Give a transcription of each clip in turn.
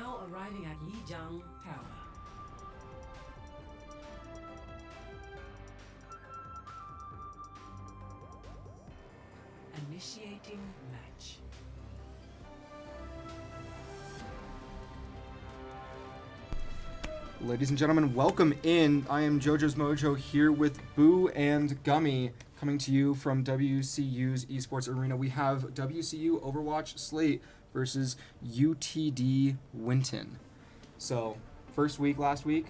Now arriving at Lijiang Tower. Initiating match. Ladies and gentlemen, welcome in. I am JoJo's Mojo here with Boo and Gummy coming to you from WCU's Esports Arena. We have WCU Overwatch Slate versus UTD Winton. So, first week last week,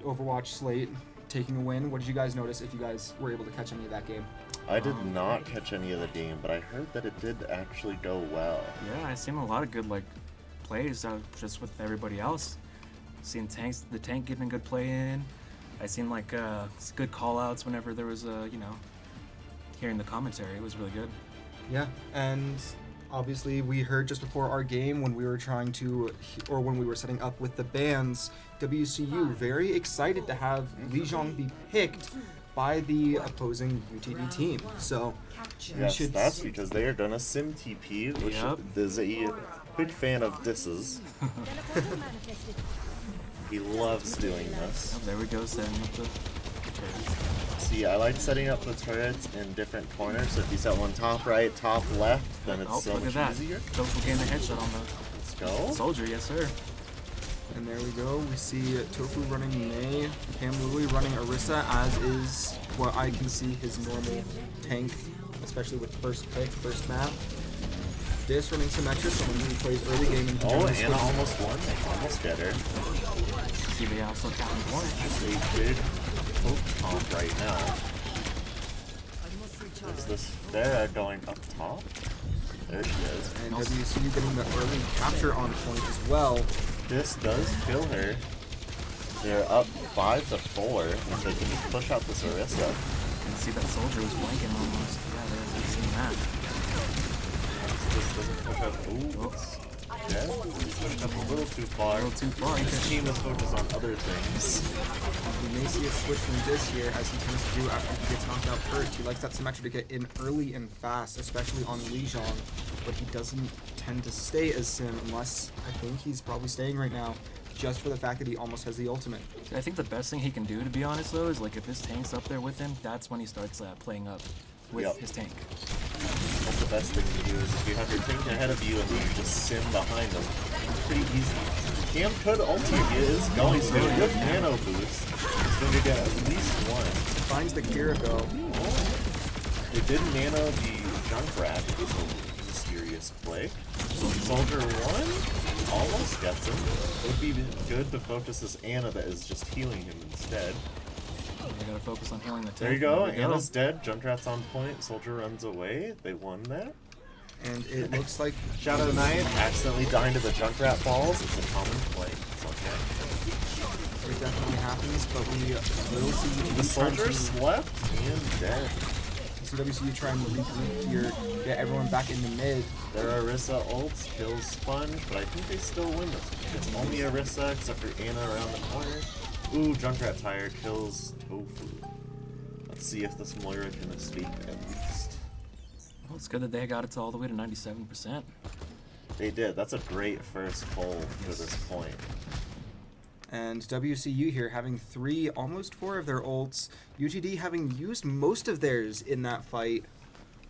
Overwatch Slate taking a win. What did you guys notice if you guys were able to catch any of that game? I did not catch any of the game, but I heard that it did actually go well. Yeah, I seen a lot of good plays just with everybody else. Seen the tank getting a good play in. I seen good call outs whenever there was hearing the commentary. It was really good. Yeah, and obviously we heard just before our game when we were when we were setting up with the bands, WCU very excited to have Lijiang be picked by the opposing UTD team. So yes, that's because they are gonna sim TP, which is a big fan of disses. He loves doing this. Oh, there we go, setting up the turrets. See, I like setting up the turrets in different corners. So if you set one top right, top left, then it's so much easier. Tofu getting the headshot on the Let's go. soldier, yes sir. And there we go. We see Tofu running Mei, Cam Louie running Orisa, as is what I can see his normal tank, especially with first pick, first map. Dis running Symmetra, someone who plays early game and Anna almost won. Almost get her. See the also counting point. It's a big poke comp right now. Is this Vera going up top? There she is. And WCU getting the early capture on point as well. This does kill her. They're up 5-4. If they can just push out this Orisa. You can see that soldier was blanking almost. Yeah, they've seen that. This doesn't push up. Ooh, it's dead. He's pushed up a little too far. His team is focused on other things. We may see a switch from Dis here, as he tends to do after he gets knocked out first. He likes that Symmetra to get in early and fast, especially on Lijiang, but he doesn't tend to stay as Sim unless I think he's probably staying right now just for the fact that he almost has the ultimate. I think the best thing he can do, to be honest though, is if his tank's up there with him, that's when he starts playing up with his tank. That's the best thing to do, is if you have your tank ahead of you and then you just sim behind them. It's pretty easy. Cam could ulti. He is going to get a good nano boost. He's going to get at least one. Finds the Kiriko. They did nano the Junkrat. It's a mysterious play. Soldier 1 almost gets him. It would be good to focus this Anna that is just healing him instead. They gotta focus on healing the tank. There you go. Anna's dead. Junkrat's on point. Soldier runs away. They won that. And it looks like Shadow Knight accidentally dying to the Junkrat balls. It's a common play. It's okay. it definitely happens, but we will see The soldier slept and dead. WCU trying to regroup here, get everyone back in the mid. Their Orisa ults kills Sponge, but I think they still win this. It's only Orisa except for Anna around the corner. Ooh, Junkrat Tire kills Tofu. Let's see if this Moira can escape at least. Well, it's good that they got it all the way to 97%. They did. That's a great first pull for this point. And WCU here having almost four of their ults. UTD having used most of theirs in that fight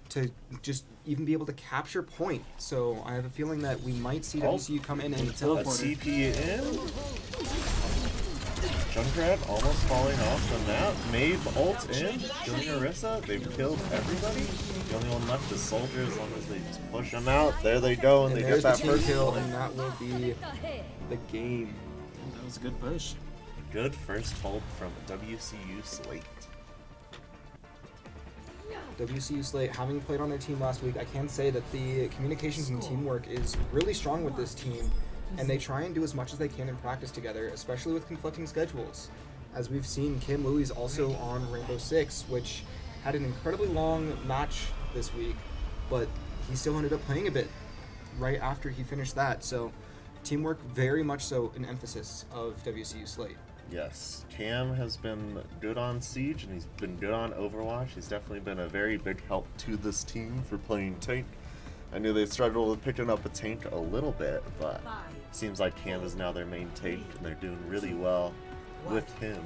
to just even be able to capture point. So I have a feeling that we might see WCU come in and teleport. CP in. Junkrat almost falling off the map. Maeve ult in. Killing Orisa. They've killed everybody. The only one left is Soldier as long as they just push him out. There they go, and they get that first kill, and that will be the game. That was a good push. Good first hold from WCU Slate. WCU Slate, having played on their team last week, I can say that the communications and teamwork is really strong with this team, and they try and do as much as they can in practice together, especially with conflicting schedules. As we've seen, Kim Louie is also on Rainbow Six, which had an incredibly long match this week, but he still ended up playing a bit right after he finished that, so teamwork very much so an emphasis of WCU Slate. Yes, Cam has been good on Siege and he's been good on Overwatch. He's definitely been a very big help to this team for playing tank. I knew they struggled with picking up a tank a little bit, but Seems like Cam is now their main tank, and they're doing really well with him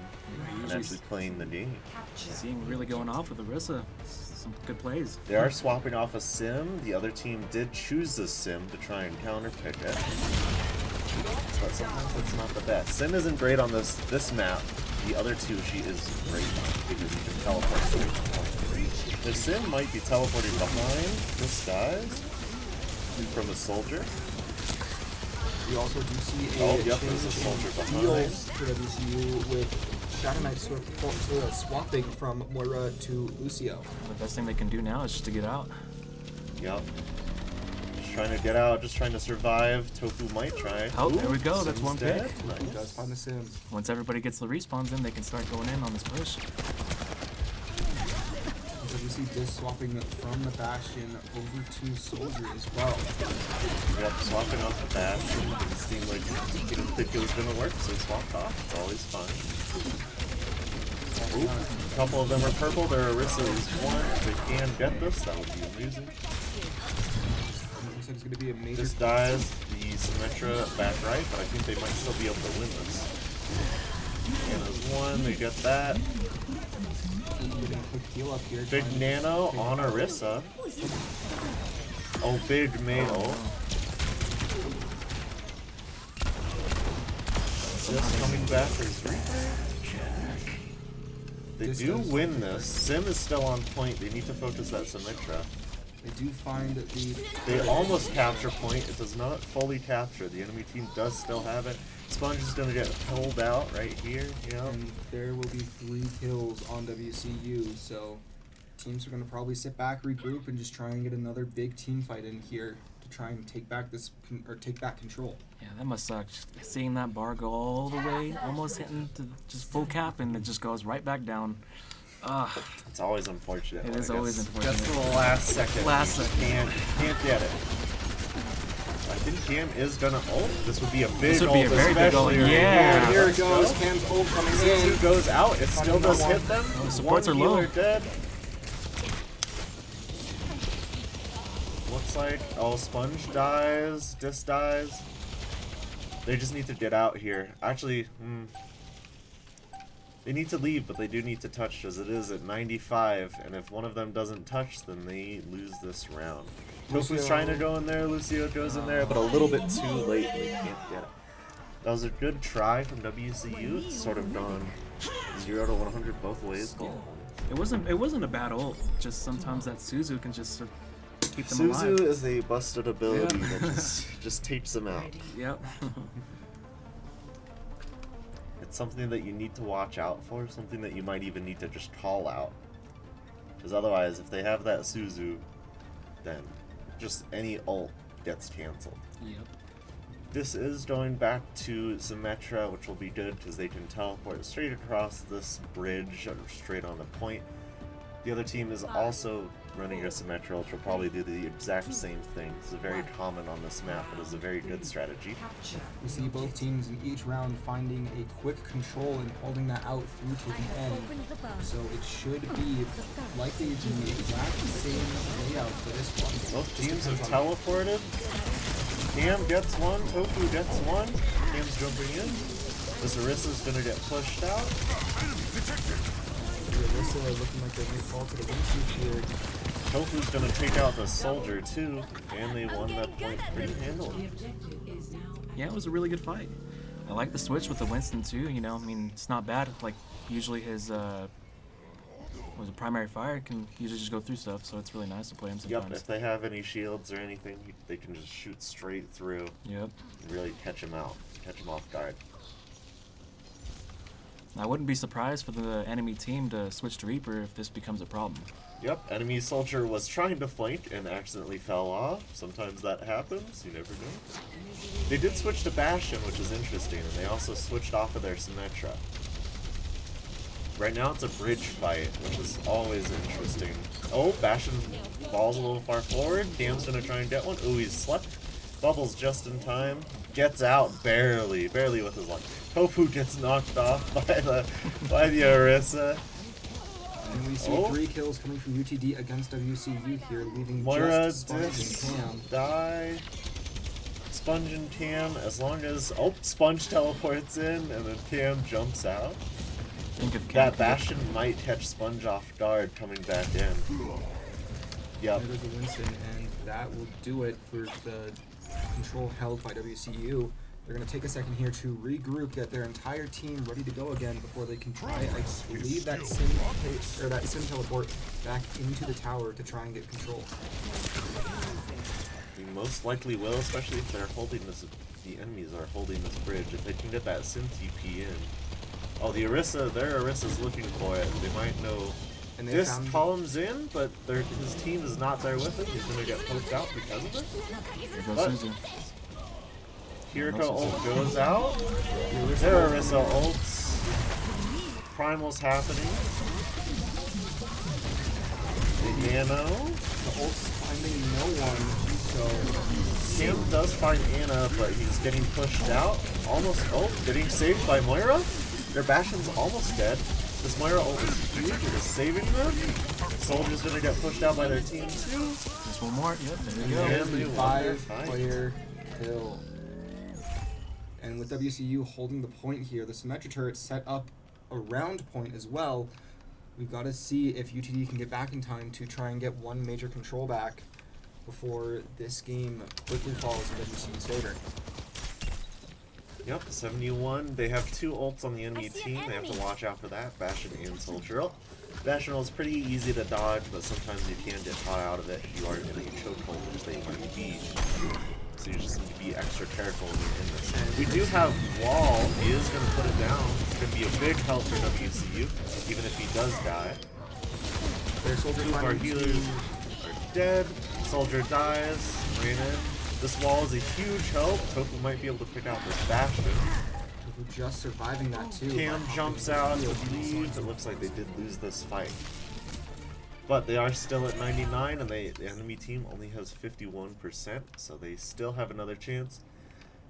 and usually actually playing the game. seeing really going off with Orisa. Some good plays. They are swapping off a sim. The other team did choose the sim to try and counterpick it, but sometimes it's not the best. Sim isn't great on this map. The other two she is great on because you can teleport straight to the point. The sim might be teleporting behind this guys from a soldier. We also do see a Yep, change there's a soldier in behind. deals for WCU with Shadow Knight swapping from Moira to Lucio. The best thing they can do now is just to get out. Yep. Just trying to get out, just trying to survive. Tofu might try. Oh, there we go. Sim's That's one dead. pick. He does find the sim. Once everybody gets the respawns in, they can start going in on this push. WC disc swapping from the Bastion over to Soldier as well. Yep, swapping off the bash. It seemed like he didn't think it was going to work, so he swapped off. It's always fun. Ooh, a couple of them are purple. Their Orisa is one. If they can get this, that would be amazing. Looks like it's going to be a major. This dies the Symmetra back right, but I think they might still be able to win this. Nano's one, they get that. Getting a quick heal up here. Big trying to Nano take on it out. Orisa. Oh, big Mayo. Just coming back for his Reaper. They This do does win something this. Sim is still on point. They need to focus that Symmetra. They do find the. They almost capture point. It does not fully capture. The enemy team does still have it. Sponge is going to get pulled out right here. Yeah. And there will be 3 kills on WCU, so teams are going to probably sit back, regroup, and just try and get another big team fight in here to try and take back take back control. Yeah, that must suck. Seeing that bar go all the way, almost hitting to just full cap, and it just goes right back down. It's always unfortunate. It when is gets always unfortunate. Just to the last second. Last you second. Can't get it. I think Cam is gonna ult. This would be a big This would be a ult, very big ult, especially right yeah. Here it Let's goes. go. Cam's ult coming Suzu in. goes out. It still does one. hit them. Oh, the supports One are low. healer dead. Looks like Sponge dies. Dis dies. They just need to get out here. Actually, they need to leave, but they do need to touch as it is at 95. And if one of them doesn't touch, then they lose this round. Tofu's Lucio. trying to go in there. Lucio goes in there, but a little bit too late. They can't get it. That was a good try from WCU. It's sort of gone 0 to 100 both ways. It wasn't a bad ult. Just sometimes that Suzu can just sort of keep them Suzu alive. is a busted ability Yeah. that just takes them out. Yep. It's something that you need to watch out for, something that you might even need to just call out. Because otherwise, if they have that Suzu, then just any ult gets cancelled. Yep. This is going back to Symmetra, which will be good because they can teleport straight across this bridge or straight on the point. The other team is also running a Symmetra, which will probably do the exact same thing. It's very common on this map, but it's a very good strategy. We see both teams in each round finding a quick control and holding that out through to the end. So it should be likely to be the exact same layout for this one. Both Just teams have depends on- teleported. Cam gets one, Tofu gets one. Cam's jumping in. This Orisa's gonna get pushed out. Orisa looking like they may fall to the wingsuit here. Tofu's gonna take out the soldier too, and they won that point pretty handily. The objective is now Yeah, it was a really good fight. I like the switch with the Winston too. You know, I mean, it's not bad. Like usually his was it primary fire can usually just go through stuff, so it's really nice to play him Yep, sometimes. if they have any shields or anything, they can just shoot straight through Yep. and really catch him out, catch him off guard. I wouldn't be surprised for the enemy team to switch to Reaper if this becomes a problem. Yep, enemy soldier was trying to flank and accidentally fell off. Sometimes that happens, you never know. They did switch to Bastion, which is interesting, and they also switched off of their Symmetra. Right now it's a bridge fight, which is always interesting. Oh, Bastion falls a little far forward. Cam's gonna try and get one. Ooh, he's slept. Bubbles just in time. Gets out barely with his life. Tofu gets knocked off by the Orisa. And we see 3 kills coming from UTD against WCU here, leaving Moira just Sponge and Dis Cam. die. Sponge and Cam, as long as Sponge teleports in and then Cam jumps out. Think of That Bastion might catch Sponge off guard coming back in. Yep. There goes the Winston, and that will do it for the control held by WCU. They're going to take a second here to regroup, get their entire team ready to go again before they can try, I believe, that sim teleport back into the tower to try and get control. We most likely will, especially if they're holding this. The enemies are holding this bridge. If they can get that sim TP in. Oh, the Orisa, their Orisa's looking for it. They might know. And This column's in, but his team is not there with him. He's going to get poked out because of it. Here goes But Suzu. Kiriko ult goes out. Their Orisa ults. Primal's happening. The Nano. The ult's finding no one, so Cam does find Anna, but he's getting pushed out. Almost getting saved by Moira. Their Bastion's almost dead. This Moira ult is huge. It is saving them. Soldier's gonna get pushed out by their team too. There's one more. Yep, there we go. And they won their fight. 5-player kill. And with WCU holding the point here, the Symmetra turret set up around point as well. We've got to see if UTD can get back in time to try and get one major control back before this game quickly falls in WCU's favor. Yep, 71. They have 2 ults on the enemy team. They have to watch out for that. Bastion and Soldier ult. Bastion is pretty easy to dodge, but sometimes you can get caught out of it if you are getting chokehold, which they might be. So you just need to be extra careful when you're in this. We do have Wall. He is going to put it down. It's going to be a big help for WCU, even if he does die. Their Soldier 2 of our healers are dead. Soldier dies. Ran in. This wall is a huge help. Tofu might be able to pick out this Bastion. We're just surviving that too. Cam jumps out to leave. It looks like they did lose this fight. But they are still at 99, and the enemy team only has 51%, so they still have another chance.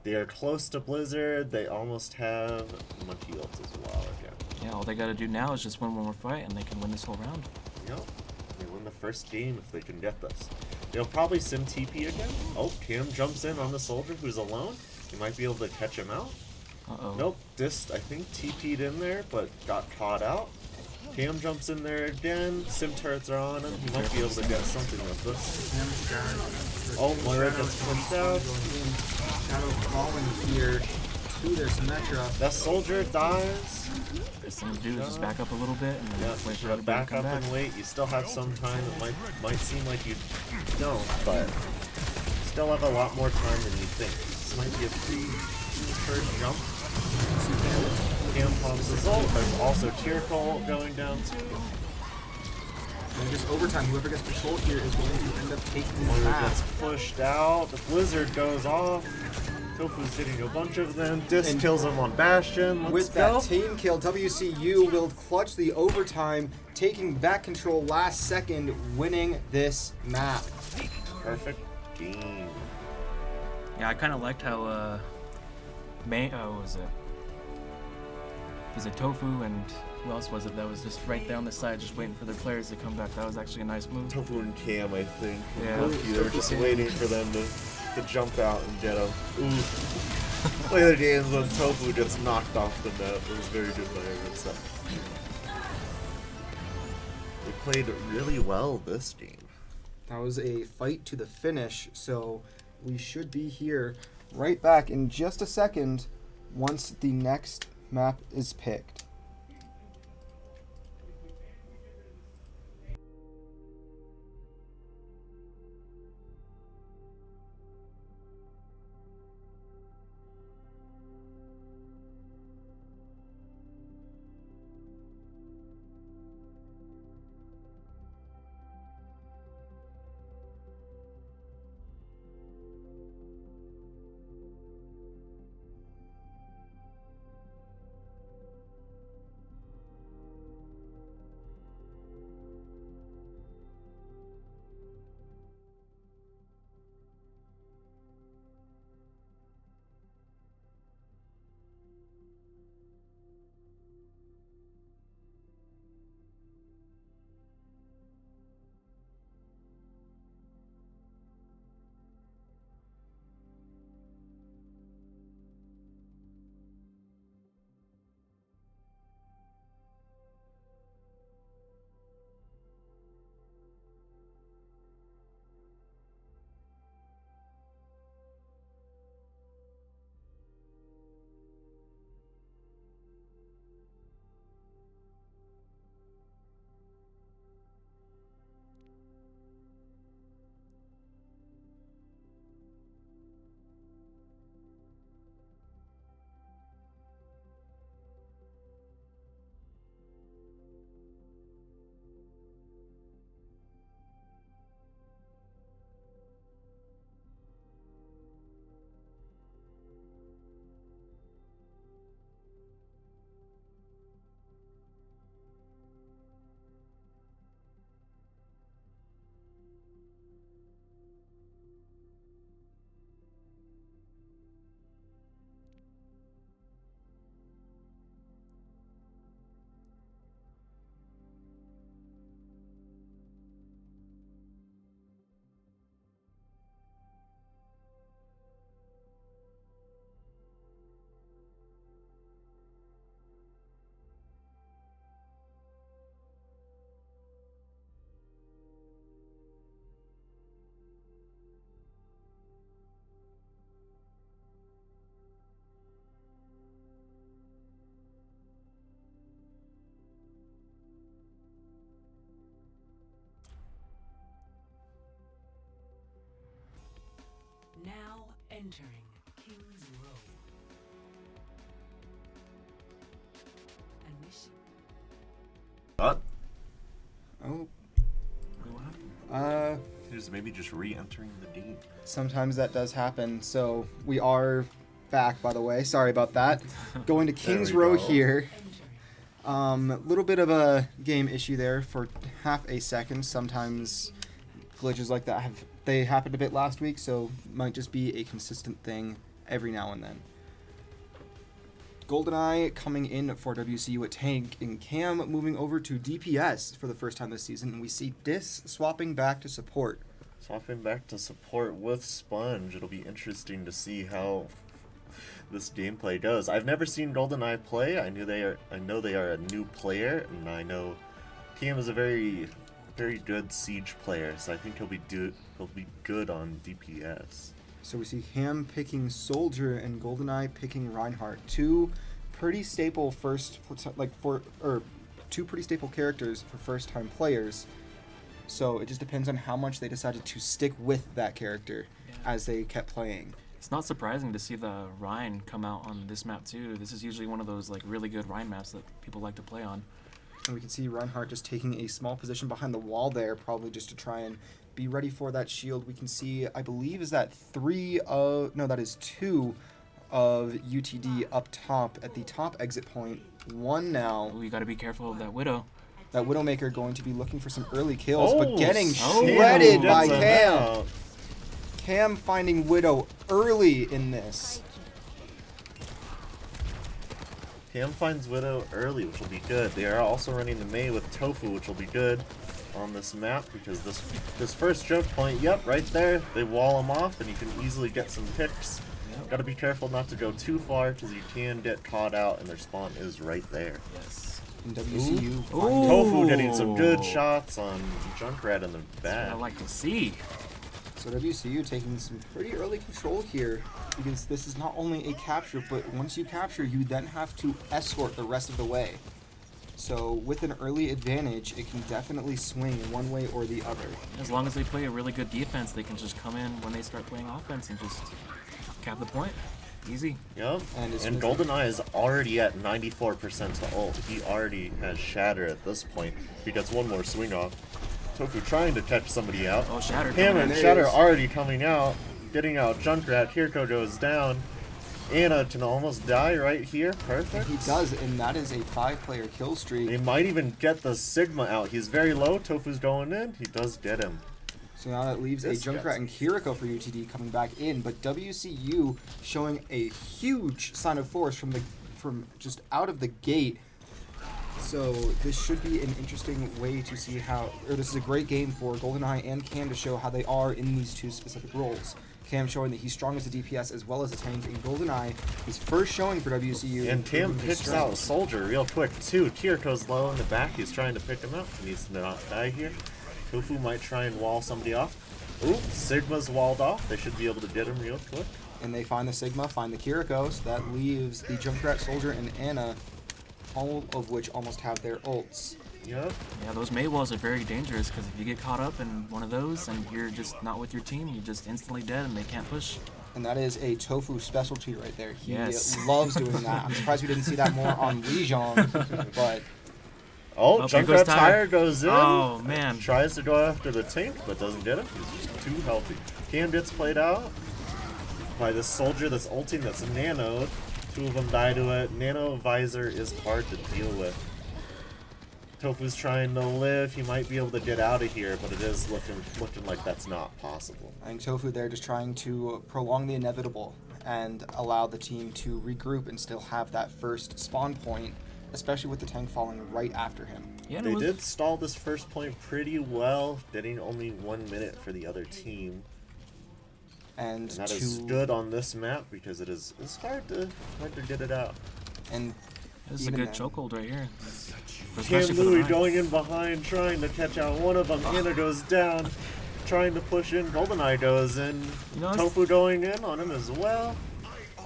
They are close to Blizzard. They almost have Monkey ults as well again. Yeah, all they got to do now is just win one more fight, and they can win this whole round. Yep. They win the first game if they can get this. They'll probably sim TP again. Oh, Cam jumps in on the Soldier who's alone. He might be able to catch him out. Uh-oh. Nope, Dist, I think, TP'd in there, but got caught out. Cam jumps in there again. Sim turrets are on him. He might be able to get something with this. Oh, Moira gets pushed out. Shadow falling here to their Symmetra. That Soldier dies. Best thing to do is just back up a little bit and Yeah, wait for you should everybody back to come up back. and wait. You still have some time. It might seem like you don't, but still have a lot more time than you think. This might be a pre-turn jump. Cam pumps his ult. There's also Tearful going down too. And just overtime, whoever gets control here is going to end up taking the Moira map. gets pushed out. The Blizzard goes off. Tofu's hitting a bunch of them. Dist kills him on Bastion. Let's With go. that team kill, WCU will clutch the overtime, taking back control last second, winning this map. Perfect game. Yeah, I kind of liked how what was it? Was it Tofu and who else was it that was just right there on the side just waiting for their players to come back? That was actually a nice move. Tofu and Cam, I think. Yeah. They were just waiting for them to jump out and get him. Ooh. Play the games when Tofu gets knocked off the net. It was very good by Arisa. They played really well this game. That was a fight to the finish, so we should be here right back in just a second once the next map is picked. Entering King's Row. But Oh, What happened? he's maybe just re-entering the game. sometimes that does happen. So we are back, by the way. Sorry about that. Going to King's we Row go. here. Entering. Little bit of a game issue there for half a second. Sometimes glitches like that they happened a bit last week, so might just be a consistent thing every now and then. GoldenEye coming in for WCU at tank, and Cam moving over to DPS for the first time this season, and we see Dis swapping back to support. Swapping back to support with Sponge. It'll be interesting to see how this gameplay goes. I've never seen GoldenEye play. I know they are a new player, and I know Cam is a very good Siege player, so I think he'll be good on DPS. So we see Cam picking Soldier and GoldenEye picking Reinhardt. Two pretty staple two pretty staple characters for first-time players. So it just depends on how much they decided to stick with that character as they kept playing. It's not surprising to see the Rhine come out on this map too. This is usually one of those like really good Rhine maps that people like to play on. And we can see Reinhardt just taking a small position behind the wall there, probably just to try and be ready for that shield. We can see, I believe, that is 2 of UTD up top at the top exit point. 1 now. We got to be careful of that Widow. That Widowmaker going to be looking for some early kills, but getting Cam shredded gets by him Cam. out. Cam finding Widow early in this. Cam finds Widow early, which will be good. They are also running the Mei with Tofu, which will be good on this map because this first choke point, yep, right there, they wall him off and you can easily get some picks. Got to be careful not to go too far because you can get caught out and their spawn is right there. Yes. And WCU Ooh. finding Tofu getting some good shots on Junkrat in the back. I like to see. So WCU taking some pretty early control here because this is not only a capture, but once you capture, you then have to escort the rest of the way. So with an early advantage, it can definitely swing one way or the other. As long as they play a really good defense, they can just come in when they start playing offense and just cap the point. Easy. Yep. And as And soon as GoldenEye is already at 94% to ult. He already has Shatter at this point. If he gets one more swing off. Tofu trying to catch somebody out. Oh, Shatter. Hammer and There Shatter it is. already coming out. Getting out Junkrat. Kiriko goes down. Anna can almost die right here. Perfect. he does, and that is a 5-player kill streak. They might even get the Sigma out. He's very low. Tofu's going in. He does get him. So now that leaves This a Junkrat and Kiriko for UTD coming back in, but WCU showing a huge sign of force from just out of the gate. So this should be an interesting way to see this is a great game for GoldenEye and Cam to show how they are in these two specific roles. Cam showing that he's strong as a DPS as well as a tank, and GoldenEye, his first showing for WCU. And Cam proving his picks out strength. Soldier real quick too. Kiriko's low in the back. He's trying to pick him up. He needs to not die here. Tofu might try and wall somebody off. Ooh, Sigma's walled off. They should be able to get him real quick. And they find the Sigma, find the Kiriko, so that leaves the Junkrat, Soldier, and Anna, all of which almost have their ults. Yep. Yeah, those Mei walls are very dangerous because if you get caught up in one of those and you're just not with your team, you're just instantly dead and they can't push. And that is a Tofu specialty right there. He Yes. loves doing that. I'm surprised we didn't see that more on Lijiang, but Oh, Oh, here goes Junkrat Tire goes in. Oh, man. Tries to go after the tank, but doesn't get him. He's just too healthy. Cam gets played out by this Soldier that's ulting that's nanoed. 2 of them die to it. Nano Visor is hard to deal with. Tofu's trying to live. He might be able to get out of here, but it is looking like that's not possible. I think Tofu there just trying to prolong the inevitable and allow the team to regroup and still have that first spawn point, especially with the tank falling right after him. Yeah, They did stall this first point pretty well, getting only 1 minute for the other team. And And that is good on this map because it's hard to get it out. And This is a even good then- chokehold right here. Cam Especially for the Louis Rhine. going in behind, trying to catch out one of them. Anna goes down, trying to push in. GoldenEye goes in. You know, Tofu going in on him as well.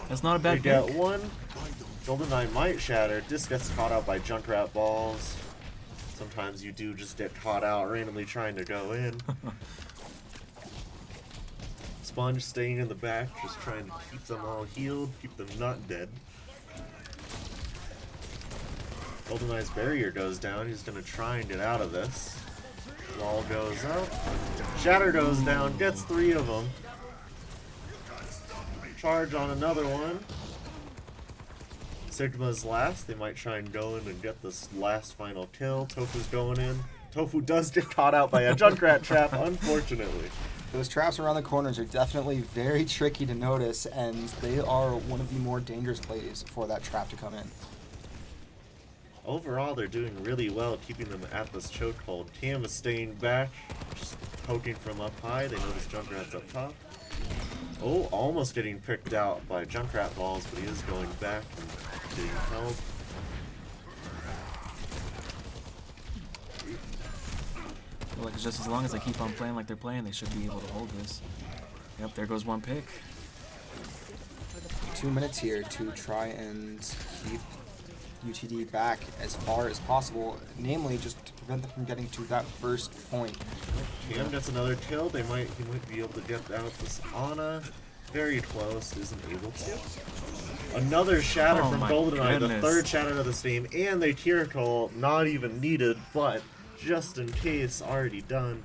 That's not a They bad get pick. one. GoldenEye might shatter. This gets caught out by Junkrat balls. Sometimes you do just get caught out randomly trying to go in. Sponge staying in the back, just trying to keep them all healed, keep them not dead. GoldenEye's barrier goes down. He's going to try and get out of this. Wall goes up. Shatter goes down, gets 3 of them. Charge on another one. Sigma's last. They might try and go in and get this last final kill. Tofu's going in. Tofu does get caught out by a Junkrat trap, unfortunately. Those traps around the corners are definitely very tricky to notice, and they are one of the more dangerous plays for that trap to come in. Overall, they're doing really well keeping them at this chokehold. Cam is staying back, just poking from up high. They notice Junkrat's up top. Oh, almost getting picked out by Junkrat balls, but he is going back and getting help. Like, just as long as they keep on playing like they're playing, they should be able to hold this. Yep, there goes one pick. 2 minutes here to try and keep UTD back as far as possible, namely just to prevent them from getting to that first point. Cam gets another kill. He might be able to get out this Ana. Very close, isn't able to. Another shatter from my GoldenEye, the goodness. 3rd shatter of this game, and they tier call, not even needed, but just in case, already done.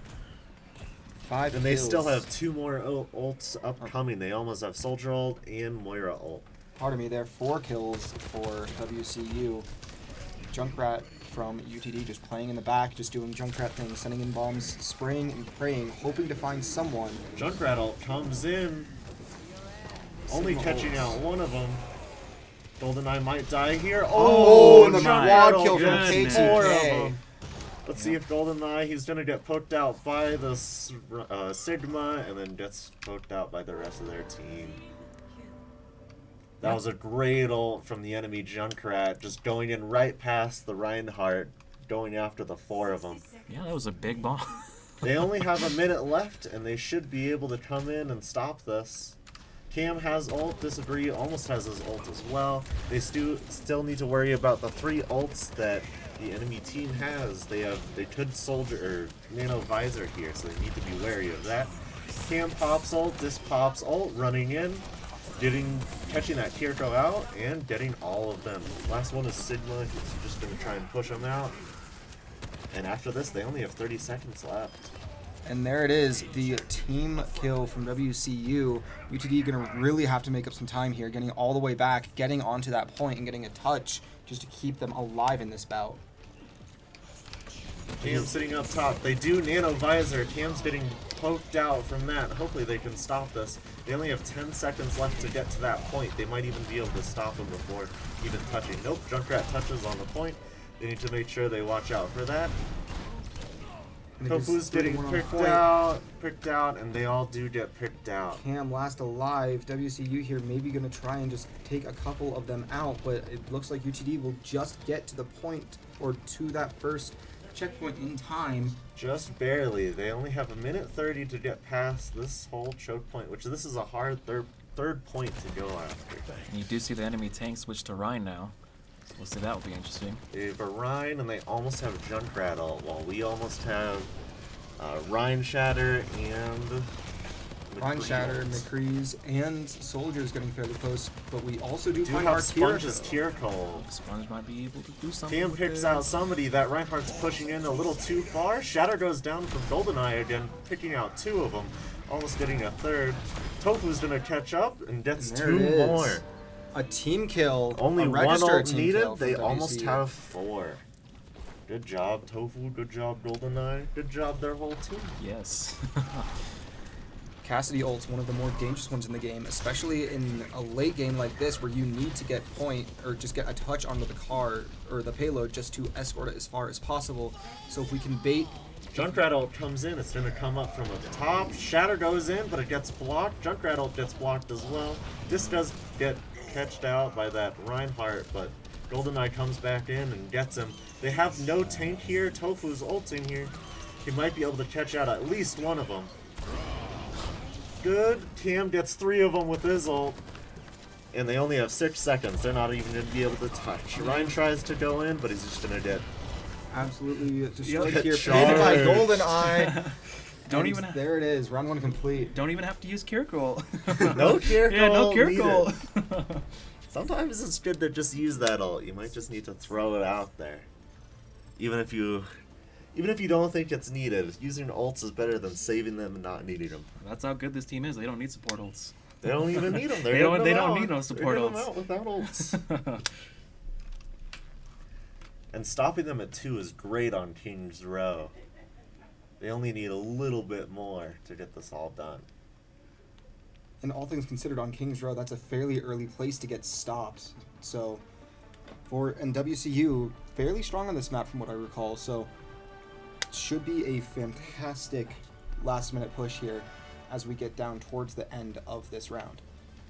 5 And they kills. still have 2 more ults upcoming. They almost have Soldier ult and Moira ult. Pardon me, there are 4 kills for WCU. Junkrat from UTD just playing in the back, just doing Junkrat things, sending in bombs, spraying and praying, hoping to find someone. Junkrat ult comes in, only Sigma catching ults. out one of them. GoldenEye might die here. Oh, Oh, and the Junkrat quad ult kill from gets KTK. 4 of them. Let's see if GoldenEye, he's going to get poked out by this Sigma, and then gets poked out by the rest of their team. That was a great ult from the enemy Junkrat, just going in right past the Reinhardt, going after the 4 of them. Yeah, that was a big ball. They only have a minute left, and they should be able to come in and stop this. Cam has ult, Disagree almost has his ult as well. They still need to worry about the 3 ults that the enemy team has. They could Soldier or Nano Visor here, so they need to be wary of that. Cam pops ult, Dis pops ult, running in, catching that Kirko out, and getting all of them. Last one is Sigma, he's just going to try and push them out. And after this, they only have 30 seconds left. And there it is, the team kill from WCU. UTD gonna really have to make up some time here, getting all the way back, getting onto that point, and getting a touch just to keep them alive in this bout. Cam sitting up top. They do Nano Visor. Cam's getting poked out from that. Hopefully they can stop this. They only have 10 seconds left to get to that point. They might even be able to stop him before even touching. Nope, Junkrat touches on the point. They need to make sure they watch out for that. And they just Tofu's threw getting one on the picked out, and they all do get picked out. Cam last alive. WCU here maybe going to try and just take a couple of them out, but it looks like UTD will just get to the point or to that first checkpoint in time. Just barely. They only have a minute 30 to get past this whole choke point, which this is a hard third point to go after. And you do see the enemy tank switch to Rhine now. So we'll see, that will be interesting. They have a Rhine, and they almost have Junkrat ult, while we almost have Rhine Shatter and Rhine McCree Shatter, ults. McCree's, and Soldiers getting fairly close, but we also do Do find have our Sponge's Kiriko. Tear Cold. Sponge might be able to do something. Cam with picks this. out somebody. That Reinhardt's pushing in a little too far. Shatter goes down from GoldenEye again, picking out 2 of them, almost getting a 3rd. Tofu's gonna catch up and gets And there 2 it is. more. A team kill. Only a one registered ult team needed. kill for They almost WCU. have 4. Good job, Tofu. Good job, GoldenEye. Good job, their whole team. Yes. Cassidy ult's one of the more dangerous ones in the game, especially in a late game like this where you need to get point or just get a touch onto the car or the payload just to escort it as far as possible. So if we can bait. Junkrat ult comes in. It's going to come up from the top. Shatter goes in, but it gets blocked. Junkrat ult gets blocked as well. This does get catched out by that Reinhardt, but GoldenEye comes back in and gets him. They have no tank here. Tofu's ulting here. He might be able to catch out at least one of them. Good. Cam gets 3 of them with his ult. And they only have 6 seconds. They're not even going to be able to touch. Ryan tries to go in, but he's just going to get Absolutely destroyed Yep. here. Charge. Painted by GoldenEye. Don't And even there it is. Round 1 complete. don't even have to use Kirkle. No Kirkle. Yeah, no needed. Kirkle. Sometimes it's good to just use that ult. You might just need to throw it out there. Even if you don't think it's needed, using ults is better than saving them and not needing them. That's how good this team is. They don't need support ults. They don't even need them. They don't need no support They're ults. getting them out without ults. And stopping them at 2 is great on King's Row. They only need a little bit more to get this all done. And all things considered, on Kings Row, that's a fairly early place to get stopped. So, and WCU, fairly strong on this map from what I recall. So, should be a fantastic last-minute push here as we get down towards the end of this round.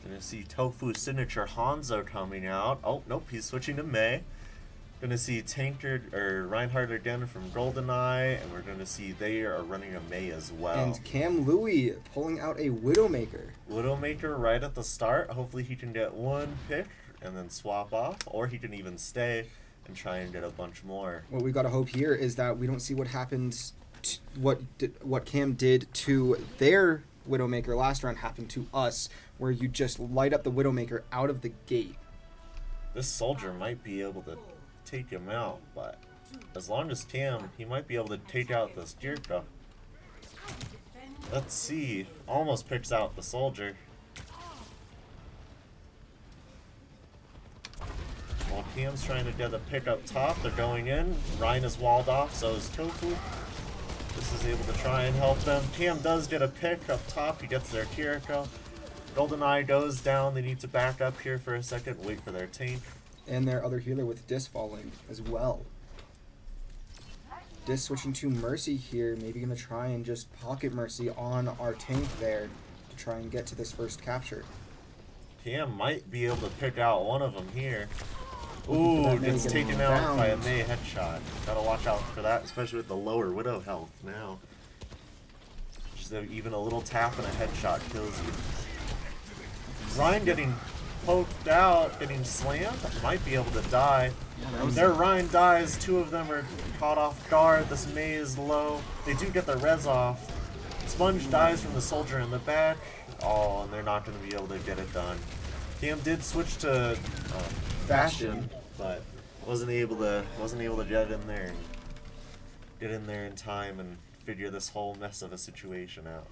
Gonna see Tofu's signature Hanzo coming out. Oh, nope, he's switching to Mei. Gonna see Tankard or Reinhardt again from GoldenEye, and we're gonna see they are running a Mei as well. And Cam Louie pulling out a Widowmaker. Widowmaker right at the start. Hopefully he can get one pick and then swap off, or he can even stay and try and get a bunch more. What we gotta hope here is that we don't see what happens, what Cam did to their Widowmaker last round happened to us, where you just light up the Widowmaker out of the gate. This soldier might be able to take him out, but as long as Cam, he might be able to take out this Jirka. Let's see. Almost picks out the soldier. While Cam's trying to get a pick up top, they're going in. Ryan is walled off, so is Tofu. This is able to try and help them. Cam does get a pick up top. He gets their Kiriko. GoldenEye goes down. They need to back up here for a second, wait for their tank. And their other healer with Dis falling as well. Dis switching to Mercy here, maybe going to try and just pocket Mercy on our tank there to try and get to this first capture. Cam might be able to pick out one of them here. Looking for Ooh, that Mei gets getting taken out by a downed. Mei headshot. Gotta watch out for that, especially with the lower Widow health now. Just even a little tap and a headshot kills you. Ryan getting poked out, getting slammed, might be able to die. Their Ryan dies, 2 of them are caught off guard. This Mei is low. They do get the res off. Sponge dies from the soldier in the back. Oh, and they're not going to be able to get it done. Cam did switch to Bastion, but wasn't able to get in there in time and figure this whole mess of a situation out.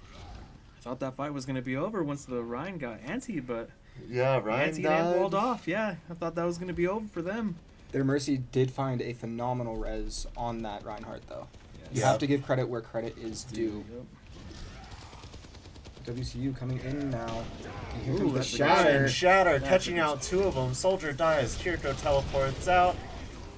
I thought that fight was gonna be over once the Ryan got anti, but Yeah, Ryan anti walled off. Yeah, I thought that was gonna be over for them. Their Mercy did find a phenomenal res on that Reinhardt though. You Yeah. have to give credit where credit is due. Yep. WCU coming in now. And here Ooh, comes the that's a good shatter. Shatter, That's catching a good out 2 of them. Soldier dies. Kiriko teleports out.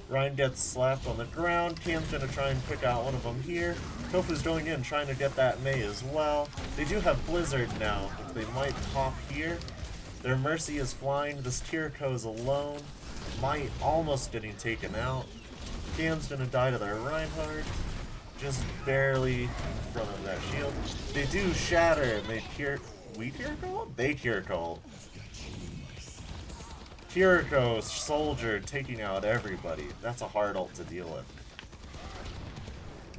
Ryan gets slapped on the ground. Cam's gonna try and pick out one of them here. Tofu's going in, trying to get that Mei as well. They do have Blizzard now, but they might pop here. Their Mercy is flying. This Kiriko is alone. Might almost getting taken out. Cam's gonna die to their Reinhardt. Just barely in front of that shield. They do shatter and they we Kiriko? They Kiriko. Kiriko, soldier, taking out everybody. That's a hard ult to deal with.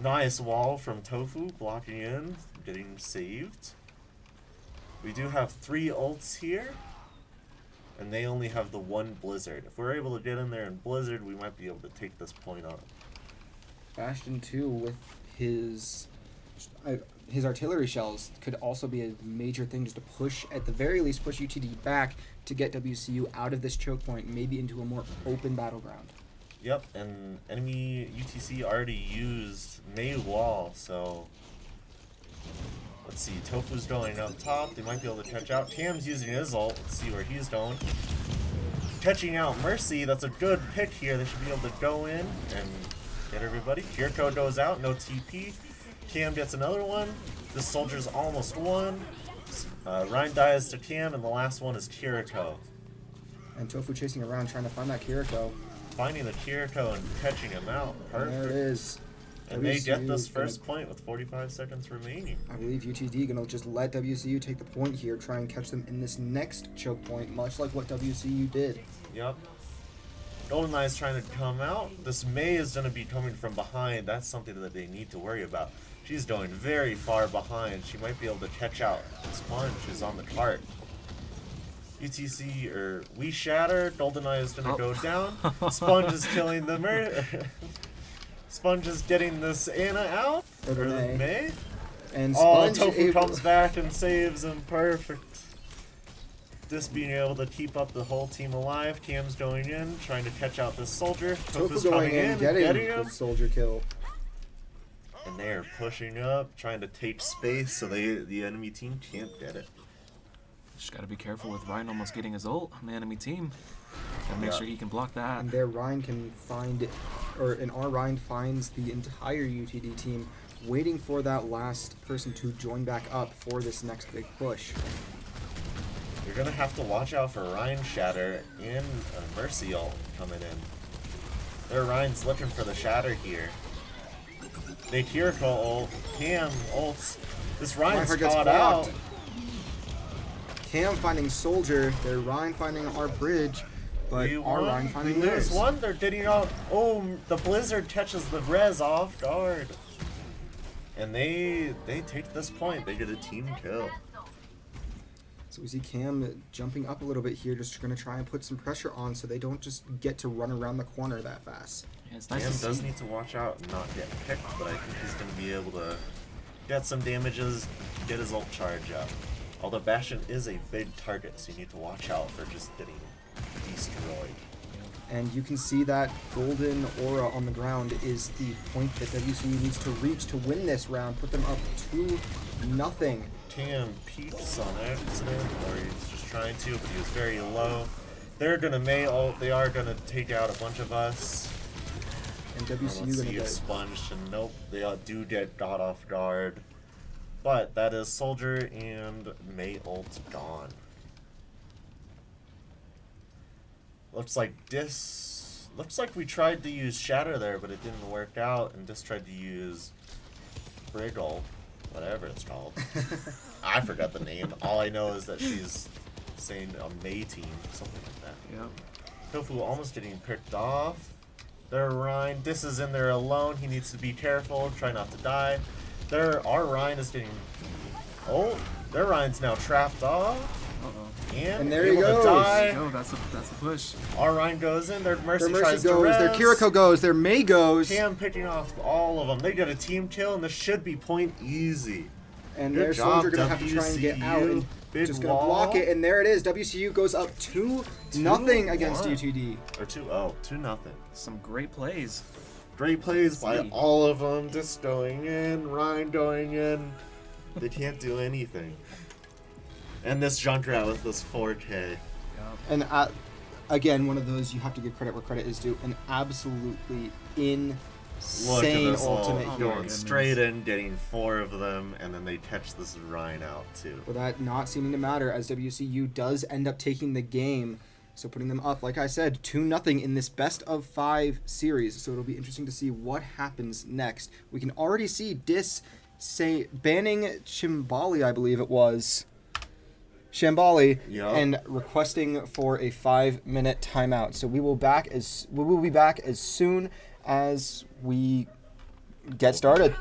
Nice wall from Tofu, blocking in, getting saved. We do have 3 ults here, and they only have the 1 Blizzard. If we're able to get in there in Blizzard, we might be able to take this point on. Bastion 2 with his artillery shells could also be a major thing, just to push, at the very least, push UTD back to get WCU out of this choke point, maybe into a more open battleground. Yep, and enemy UTC already used Mei wall, so let's see. Tofu's going up top. They might be able to catch out. Cam's using his ult. Let's see where he's going. Catching out Mercy. That's a good pick here. They should be able to go in and get everybody. Kiriko goes out. No TP. Cam gets another one. This soldier's almost won. Ryan dies to Cam, and the last one is Kiriko. And Tofu chasing around, trying to find that Kiriko. Finding the Kiriko and catching him out. And there it Perfect. is. And they get WCU this is gonna- first point with 45 seconds remaining. I believe UTD gonna just let WCU take the point here, try and catch them in this next choke point, much like what WCU did. Yep. GoldenEye's trying to come out. This Mei is going to be coming from behind. That's something that they need to worry about. She's going very far behind. She might be able to catch out. Sponge is on the cart. UTC, or We Shatter. GoldenEye is going to go down. Sponge is killing the Sponge is getting this Ana out. Or the Mei. Mei. And Oh, Sponge Tofu comes back and saves him. Perfect. This being able to keep up the whole team alive. Cam's going in, trying to catch out this soldier. Tofu Tofu's going coming in, getting him. the soldier kill. And they are pushing up, trying to take space so the enemy team can't get it. Just gotta be careful with Ryan almost getting his ult on the enemy team. Gotta make Yeah. sure he can block that. And there Ryan can find, our Ryan finds the entire UTD team waiting for that last person to join back up for this next big push. You're going to have to watch out for Ryan Shatter and Mercy ult coming in. There Ryan's looking for the Shatter here. They Kiriko ult, Cam ults. This Ryan's Reinhardt gets caught blocked. out. Cam finding soldier, there Ryan finding our bridge, but our Ryan finding There's theirs. one, they're getting out. Oh, the Blizzard catches the res off guard. And they take this point. They get a team kill. So we see Cam jumping up a little bit here, just going to try and put some pressure on so they don't just get to run around the corner that fast. Yeah, it's nice Cam to does see. need to watch out and not get picked, but I think he's going to be able to get some damages, get his ult charge up. Although Bastion is a big target, so you need to watch out for just getting destroyed. And you can see that golden aura on the ground is the point that WCU needs to reach to win this round, put them up 2-0. Cam peeps on accident, or he's just trying to, but he was very low. They're gonna Mei ult, they are gonna take out a bunch of us. And And WCU let's gonna see if get Sponge, and nope, they do get caught off guard. But that is Soldier and Mei ult gone. Looks like we tried to use Shatter there, but it didn't work out, and Dis tried to use Briggle, whatever it's called. I forgot the name. All I know is that she's saying a Mei team, something like that. Yep. Tofu almost getting picked off. There, Ryan. Dis is in there alone. He needs to be careful, try not to die. Our Ryan is getting... Oh, their Ryan's now trapped off. Uh-oh. And there he able to goes. die. Go, that's a push. Our Ryan goes in. Their Mercy, their tries Mercy goes, to their res. Kiriko goes, their Mei goes, Cam picking off all of them. They get a team kill, and this should be point easy. and Good their job, soldier gonna have to try and get out and Big just gonna wall. block it. And there it is. WCU goes up 2-0 against 2-1. UTD. Or 2-0. Some great plays. Great plays by See. all of them. Just going in, Ryan going in. They can't do anything. And this Junkrat with this 4K. Yep. And again, one of those you have to give credit where credit is due. An absolutely Look at insane this ultimate ult here. going straight in, getting 4 of them, and then they catch this Ryan out too. But that not seeming to matter as WCU does end up taking the game. So putting them up, like I said, 2-0 in this best of 5 series. So it'll be interesting to see what happens next. We can already see Dis banning Chimbali, I believe it was. Shambali, Yup. and requesting for a 5-minute timeout. So we will be back as soon as we get started.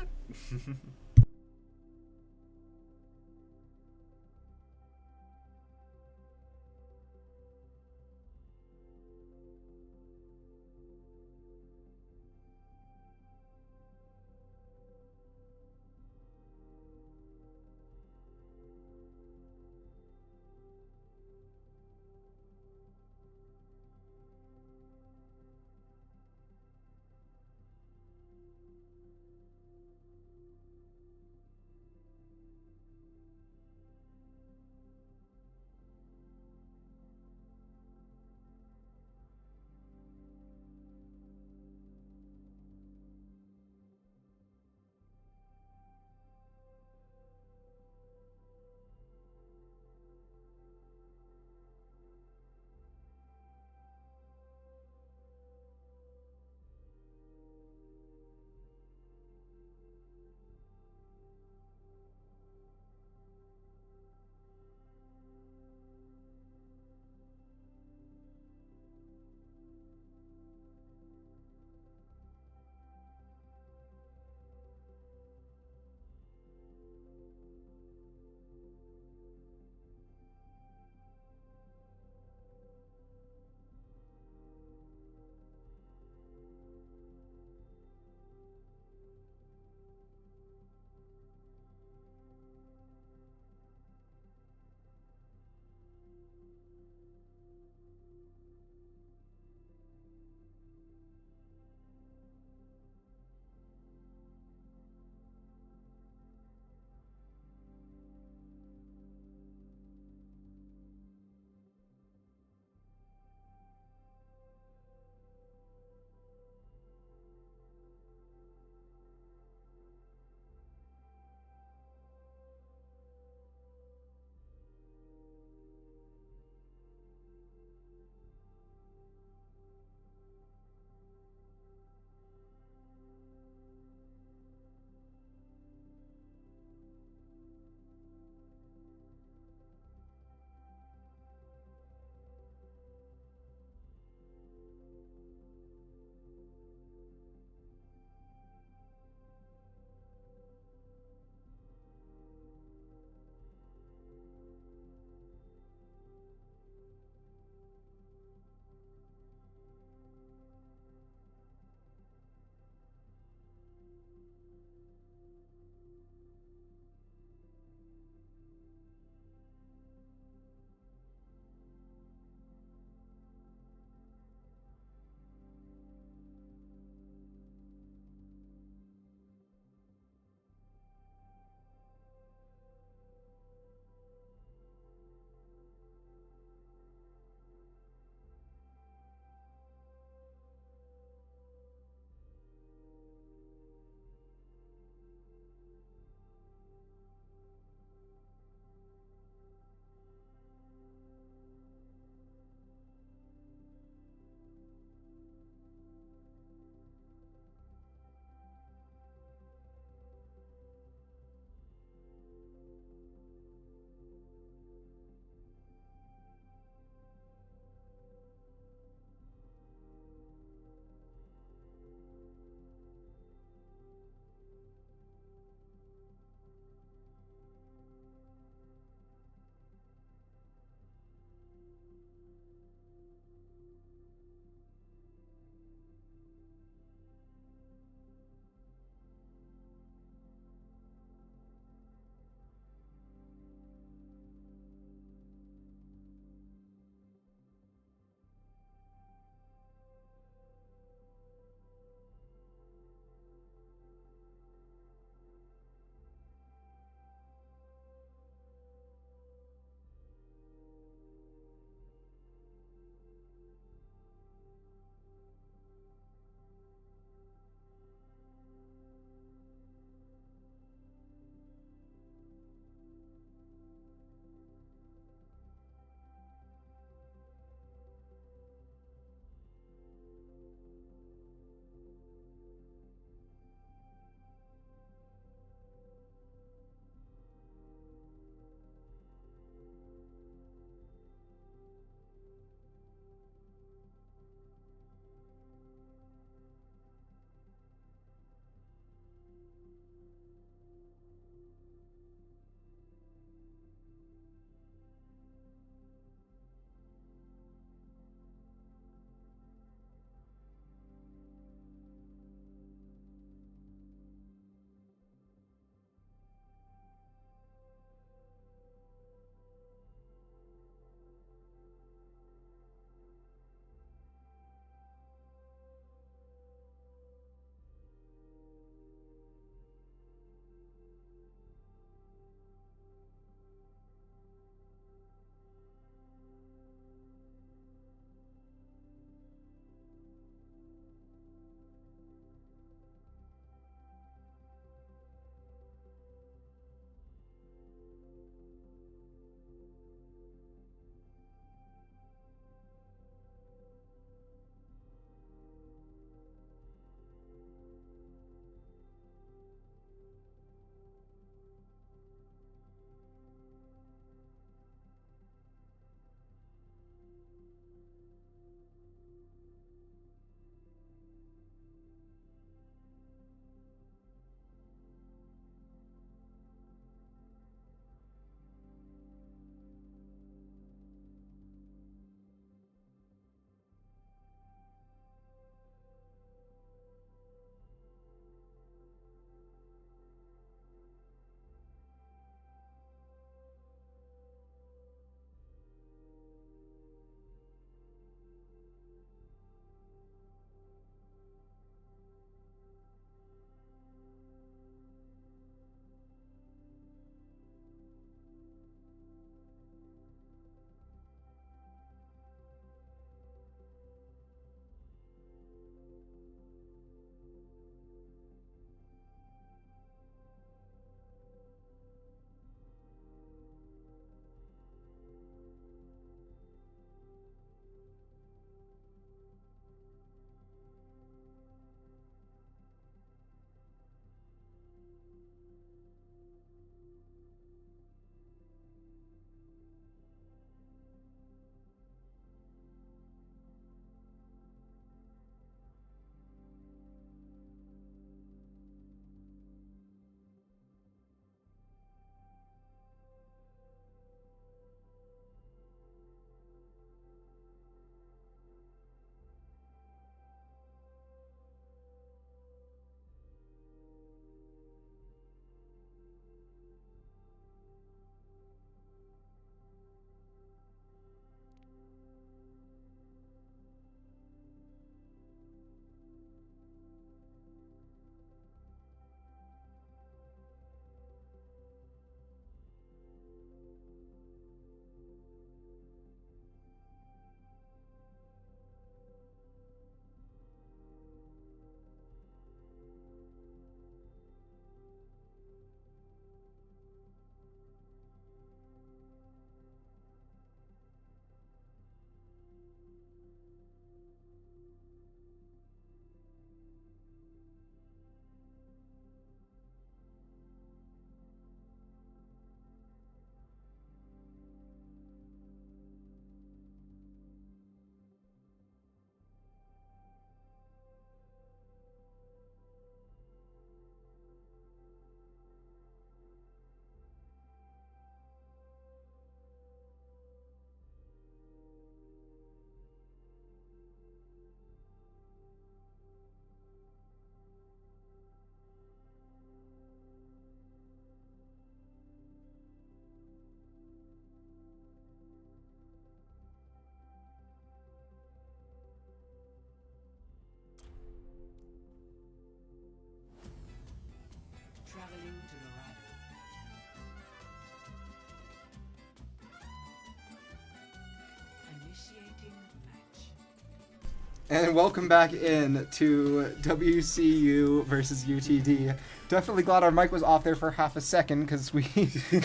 And welcome back in to WCU versus UTD. Definitely glad our mic was off there for half a second because we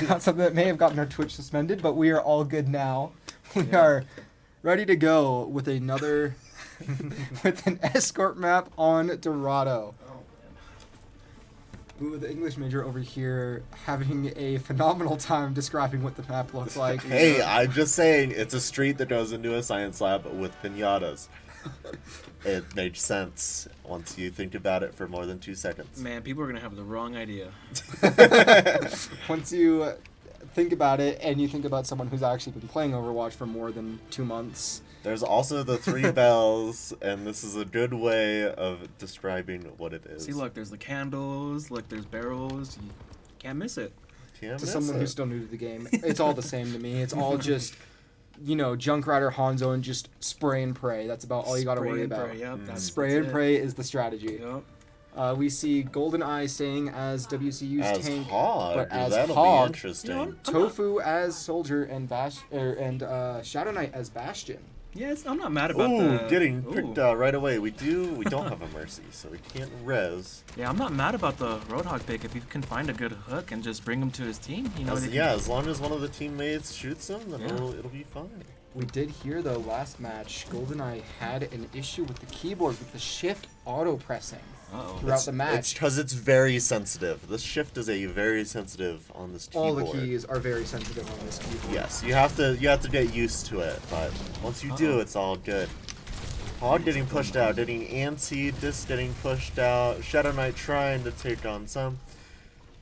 got something that may have gotten our Twitch suspended, but we are all good now. We are ready to go with another, with an escort map on Dorado. Ooh, the English major over here having a phenomenal time describing what the map looks like. Hey, I'm just saying, it's a street that goes into a science lab with piñatas. It makes sense once you think about it for more than 2 seconds. Man, people are gonna have the wrong idea. Once you think about it and you think about someone who's actually been playing Overwatch for more than 2 months. There's also the 3 bells, and this is a good way of describing what it is. See, look, there's the candles, look, there's barrels. You can't miss it. Can't To miss someone it. who's still new to the game, it's all the same to me. It's all just, Junkrider, Hanzo, and just spray and pray. That's about all you got to Spray worry and about. pray, yep, Spray and pray is the strategy. Yep. We see GoldenEye staying as WCU's As tank, Hog, but as that'll Hog, be interesting. You know, Tofu as Soldier, and Shadow Knight as Bastion. Yeah, I'm not mad about Ooh, the... getting Ooh. picked out right away. We don't have a mercy, so we can't res. Yeah, I'm not mad about the Roadhog pick. If you can find a good hook and just bring him to his team, As long as one of the teammates shoots him, then Yeah. it'll be fine. We did hear, though, last match, GoldenEye had an issue with the keyboard with the shift auto-pressing Uh-oh. throughout the It's match. because it's very sensitive. The shift is a very sensitive on this All keyboard. the keys are very sensitive on this keyboard. Yes, you have to get used to it, but once you do, it's all good. Hog getting pushed out, getting antsy, Dis getting pushed out, Shadow Knight trying to take on some.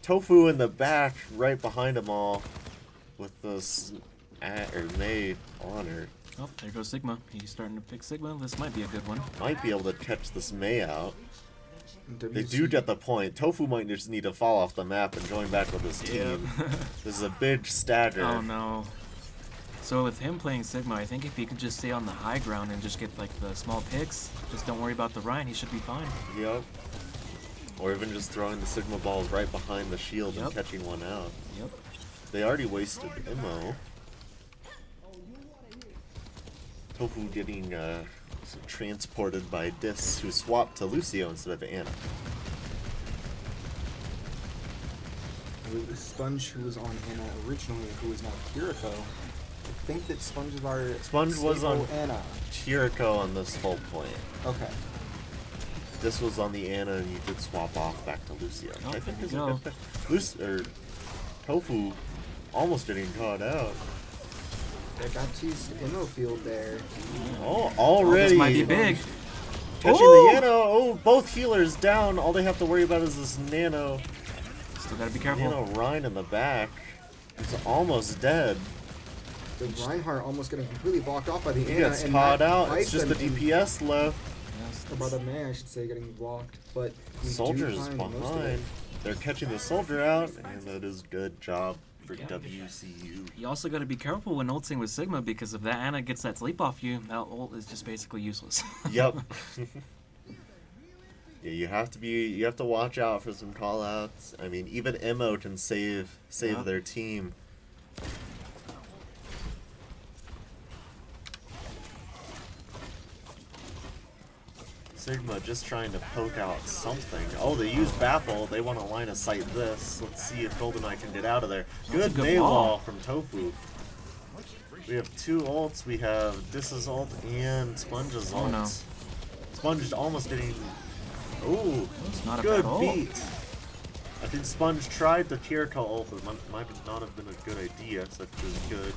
Tofu in the back, right behind them all, with this May on her. Oh, there goes Sigma. He's starting to pick Sigma. This might be a good one. Might be able to catch this May out. They WC do get the point. Tofu might just need to fall off the map and join back with his team. This is a big stagger. Oh no. So with him playing Sigma, I think if he could just stay on the high ground and just get like the small picks, just don't worry about the Ryan, he should be fine. Yep. Or even just throwing the Sigma balls right behind the shield and Yep. catching one out. Yep. They already wasted ammo. Tofu getting transported by Dis, who swapped to Lucio instead of Anna. Sponge, who was on Anna originally, who is now Kiriko. I think that Sponge is our Sponge was staple on Anna. Kiriko on this whole point. Okay. This was on the Anna, and you did swap off back to Lucio. Oh, I think there is you a go. good pick. Tofu almost getting caught out. They got T's ammo field there. Oh, Oh, already this might be big. catching Ooh! the Nano. Oh, both healers down. All they have to worry about is this Nano. Still gotta be careful. Nano Ryan in the back. He's almost dead. The Reinhardt almost getting completely blocked off by the He Anna. gets and caught that out. bites It's just the them in- DPS left. Yes, Or by the man, I should say, getting blocked. But we do Soldier's find most of it. behind. They're catching the soldier out, and that is good job for WCU. You also gotta be careful when ulting with Sigma because if that Anna gets that sleep off you, that ult is just basically useless. Yep. Yeah, you have to watch out for some callouts. I mean, even Emo can save Yeah. their team. Sigma just trying to poke out something. Oh, they use Baffle. They want to line of sight this. Let's see if GoldenEye can get out of there. That's a Good good May ball. wall from Tofu. We have 2 ults. We have Dis's ult and Sponge's ult. Oh, no. Sponge is almost getting... Ooh, It's not a good bad ult. beat. I think Sponge tried the Kiriko ult, but might not have been a good idea, such as good.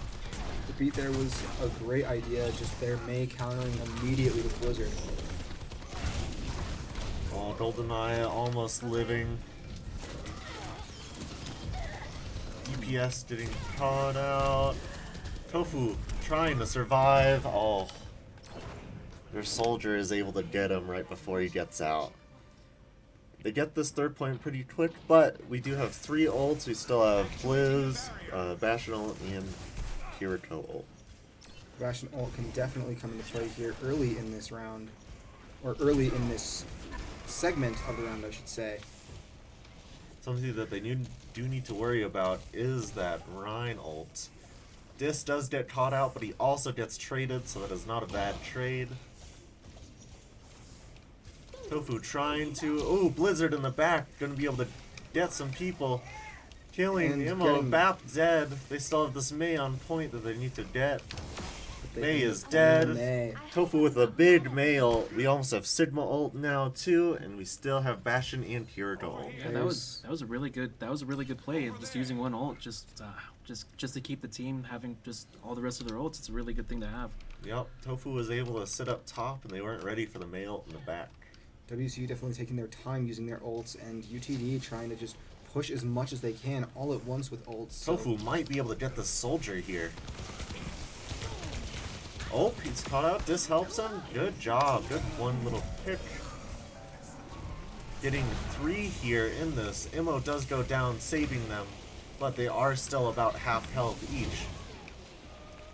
The beat there was a great idea, just their May countering immediately with Blizzard. Oh, GoldenEye almost living. DPS getting caught out. Tofu trying to survive. Oh. Their soldier is able to get him right before he gets out. They get this 3rd point pretty quick, but we do have 3 ults. We still have Blizz, Bastion ult, and Kiriko ult. Bastion ult can definitely come into play here early in this round. Or early in this segment of the round, I should say. Something that they do need to worry about is that Rhine ult. Dis does get caught out, but he also gets traded, so that is not a bad trade. Tofu trying to... Oh, Blizzard in the back. Gonna be able to get some people. Killing And Immo. getting- Bap dead. They still have this Mei on point that they need to get. They Mei can- is dead. Mei. Tofu with a big Mei ult. We almost have Sigma ult now too, and we still have Bastion and Kiriko ult. Yeah, that was a really good play. Just using one ult, just to keep the team having just all the rest of their ults. It's a really good thing to have. Yep, Tofu was able to sit up top, and they weren't ready for the Mei ult in the back. WCU definitely taking their time using their ults, and UTD trying to just push as much as they can all at once with ults. So Tofu might be able to get the soldier here. Oh, he's caught out. This helps him. Good job. Good one little pick. Getting 3 here in this. Immo does go down, saving them, but they are still about half health each.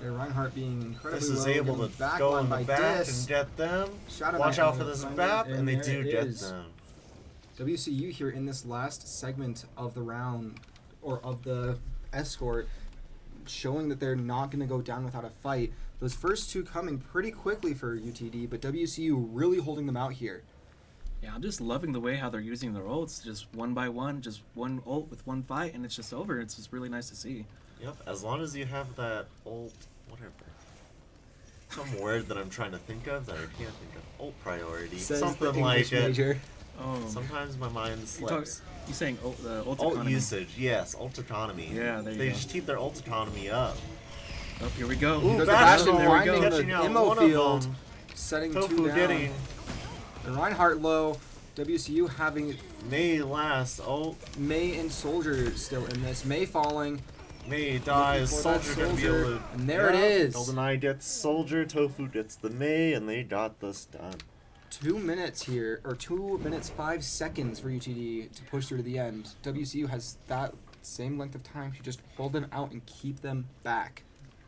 their Reinhardt being incredibly This is low, able getting to back go on in the by back Dis. and get them. Shadow Watch Knight out on for the this Reinhardt, BAP, and they there do it get is. them. WCU here in this last segment of the round, or of the escort, showing that they're not going to go down without a fight. Those first two coming pretty quickly for UTD, but WCU really holding them out here. Yeah, I'm just loving the way how they're using their ults, just one by one, just one ult with one fight, and it's just over. It's just really nice to see. Yep, as long as you have that ult, whatever. Some word that I'm trying to think of that I can't think of. Ult priority. Says the Something like English it. major. Oh, Sometimes my mind slips. you saying ult, the ult Ult economy? usage, yes, ult economy. Yeah, there you They go. just keep their ult economy up. Oh, here we go. Ooh, Because the Bastion, Bastion there we finding go. the Catching out Immo one of field, them. setting two Tofu down. getting The Reinhardt low. WCU having Mei last. Oh, Mei and Soldier still in this. Mei falling. Mei dies. for that Soldier gonna be able to. and there it is. GoldenEye gets Soldier. Tofu gets the Mei, and they got this done. 2 minutes here, or 2 minutes 5 seconds for UTD to push through to the end. WCU has that same length of time to just hold them out and keep them back.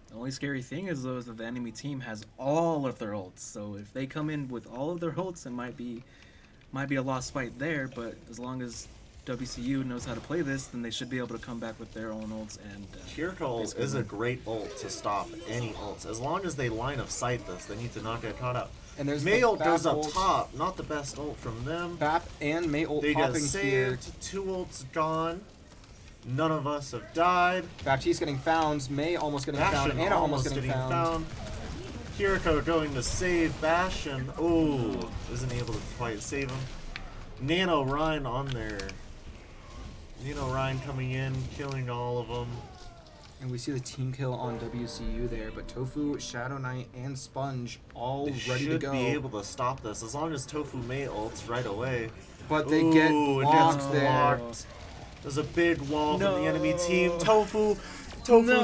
The only scary thing is though is that the enemy team has all of their ults. So if they come in with all of their ults, it might be a lost fight there. But as long as WCU knows how to play this, then they should be able to come back with their own ults and. Kiriko basically is a win. great ult to stop any ults. As long as they line of sight this, they need to not get caught out. And there's Mei the ult goes BAP up ult. top. Not the best ult from them. BAP and Mei ult They get popping here. saved. 2 ults gone. None of us have died. Baptiste getting found. Mei almost getting found. Bastion Anna almost getting found. Kiriko going to save Bastion. Oh, isn't able to quite save him. Nano Ryan on there. Nano Ryan coming in, killing all of them. And we see the team kill on WCU there, but Tofu, Shadow Knight, and Sponge all They ready to should go. be able to stop this as long as Tofu Mei ults right away. But they get Ooh, it locked gets there. blocked. There's a big wall from the enemy No. team. Tofu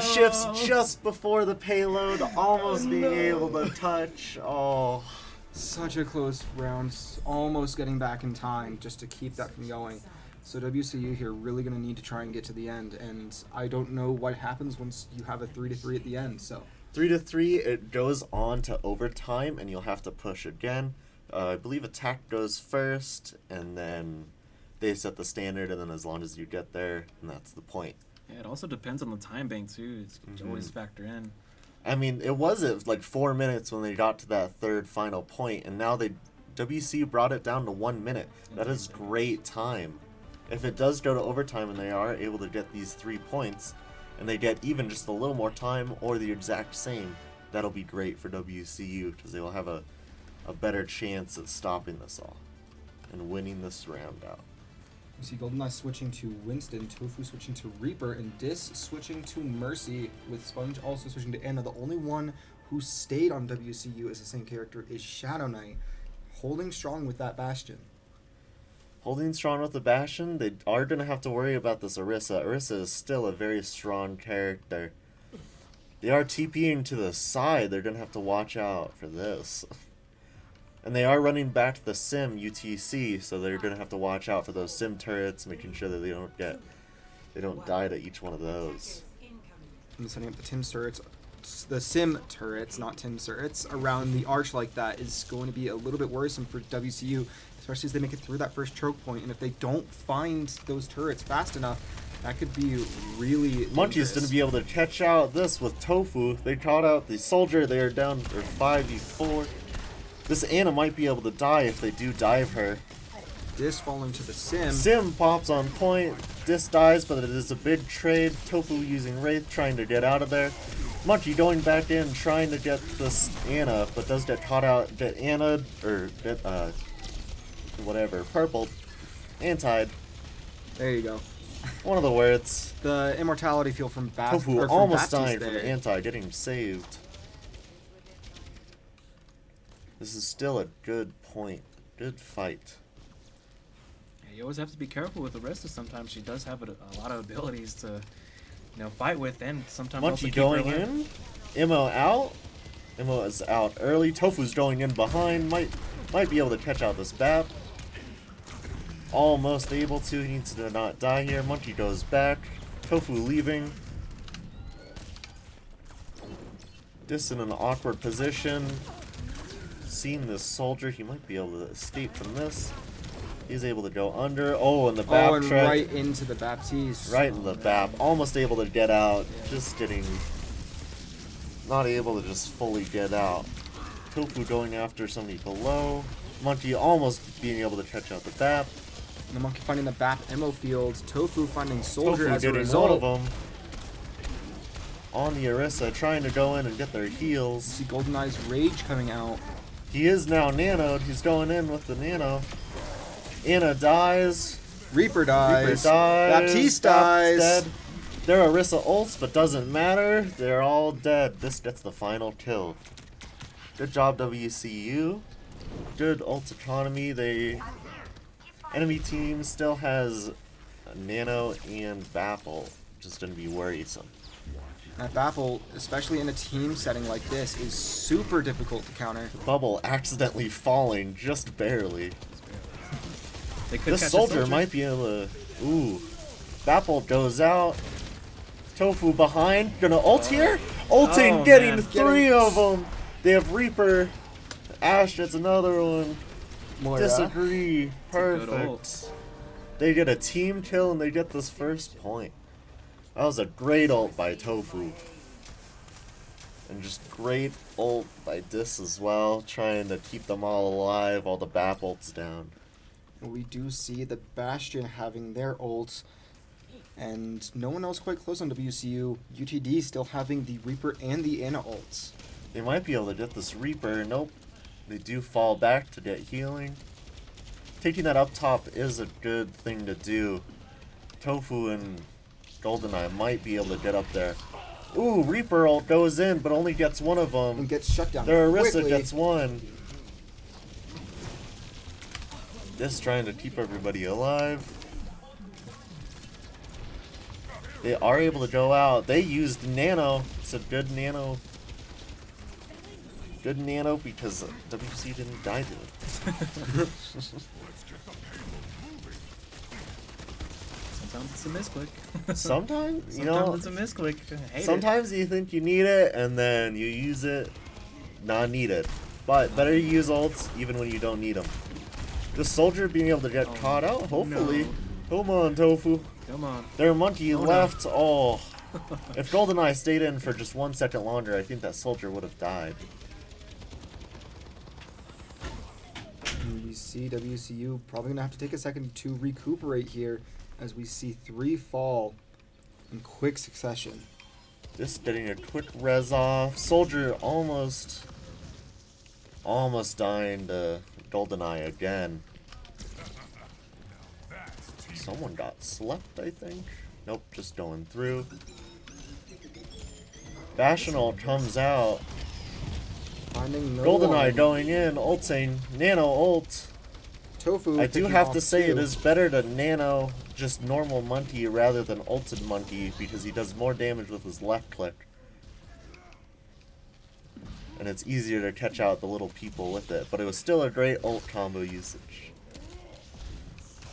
shifts just before the payload, almost being able to touch. Oh, Such a close round, almost getting back in time just to keep that from going. So WCU here really going to need to try and get to the end, and I don't know what happens once you have a 3-3 at the end. So 3-3. It goes on to overtime, and you'll have to push again. I believe attack goes first, and then they set the standard, and then as long as you get there, and that's the point. Yeah, it also depends on the time bank too. It's always factor in. I mean, it was at like 4 minutes when they got to that third final point, and now WC brought it down to 1 minute. That is great time. If it does go to overtime and they are able to get these 3 points, and they get even just a little more time or the exact same, that'll be great for WCU because they will have a better chance at stopping this all and winning this round out. we see GoldenEye switching to Winston, Tofu switching to Reaper, and Dis switching to Mercy, with Sponge also switching to Anna. The only one who stayed on WCU as the same character is Shadow Knight, holding strong with that Bastion. Holding strong with the Bastion, they are going to have to worry about this Orisa. Orisa is still a very strong character. They are TPing to the side. They're going to have to watch out for this. And they are running back to the Sim UTC, so they're going to have to watch out for those Sim turrets, making sure that they don't die to each one of those. And setting up the Sim turrets, not Tim turrets, around the arch like that is going to be a little bit worrisome for WCU, especially as they make it through that first choke point. And if they don't find those turrets fast enough, that could be really Monkey's going to be able to catch out this with Tofu. They caught out the Soldier. They are down for 5v4. This Ana might be able to die if they do dive her. This falling to the Sim. Sim pops on point. This dies, but it is a big trade. Tofu using Wraith, trying to get out of there. Munchie going back in, trying to get this Ana, but does get caught out. Get Ana, or get, whatever, purple, antied. There you go. One of the words. The immortality field from Tofu from almost Baptiste died from there. anti, getting saved. This is still a good point. Good fight. Yeah, you always have to be careful with Arista. Sometimes she does have a lot of abilities to, fight with, and sometimes also Munchie keep her going alive. in. Immo out. Immo is out early. Tofu's going in behind. Might be able to catch out this Bap. Almost able to. He needs to not die here. Munchie goes back. Tofu leaving. This in an awkward position. Seeing this soldier, he might be able to escape from this. He's able to go under. Oh, and the Bap and track. right into the Baptiste. Right in the Bap. Almost able to get out. Just getting... not able to just fully get out. Tofu going after somebody below. Monkey almost being able to catch out the Bap. And the Monkey finding the Bap ammo fields. Tofu finding Soldier Tofu as a getting result. one of them. On the Orisa, trying to go in and get their heals. See GoldenEye's Rage coming out. He is now nanoed. He's going in with the nano. Ana dies. Reaper dies. Reaper dies. Baptiste Bap's dies. dead. Their Orisa ults, but doesn't matter. They're all dead. This gets the final kill. Good job, WCU. Good ult economy. Enemy team still has Nano and Baffle, which is going to be worrisome. That Baffle, especially in a team setting like this, is super difficult to counter. Bubble accidentally falling just barely. They could This catch a soldier might be able to... Ooh. Baffle goes out. Tofu behind. Gonna ult here? Ulting, Oh, getting man. three of them. They have Reaper. Ash gets another one. Moira. Disagree. a good Perfect. ult. They get a team kill and they get this first point. That was a great ult by Tofu. And just great ult by Dis as well, trying to keep them all alive while the Bap ult's down. We do see the Bastion having their ults, and no one else quite close on WCU. UTD still having the Reaper and the Ana ults. They might be able to get this Reaper. Nope. They do fall back to get healing. Taking that up top is a good thing to do. Tofu and GoldenEye might be able to get up there. Ooh, Reaper ult goes in, but only gets one of them. And gets shut down Their Orisa quickly. gets one. Just trying to keep everybody alive. They are able to go out. They used Nano. It's a good Nano. Good Nano because WC didn't die to it. Sometimes it's a misclick. Sometimes, you Sometimes know, it's a misclick. I hate sometimes you think you need it and then you use it, not needed. But better to use ults even when you don't need them. The soldier being able to get caught out, hopefully. no. Come on, Tofu. it. Come on. Their monkey Oh, no. left. Oh. If GoldenEye stayed in for just 1 second longer, I think that soldier would have died. And we see WCU probably gonna have to take a second to recuperate here, as we see 3 fall in quick succession. Just getting a quick res off. Soldier almost dying to GoldenEye again. Someone got slept, I think. Nope, just going through. Bastional comes out. Finding no GoldenEye one. going in, ulting, nano ult. Tofu. I do picking have off to say it 2. is better to nano just normal monkey rather than ulted monkey because he does more damage with his left click. And it's easier to catch out the little people with it, but it was still a great ult combo usage.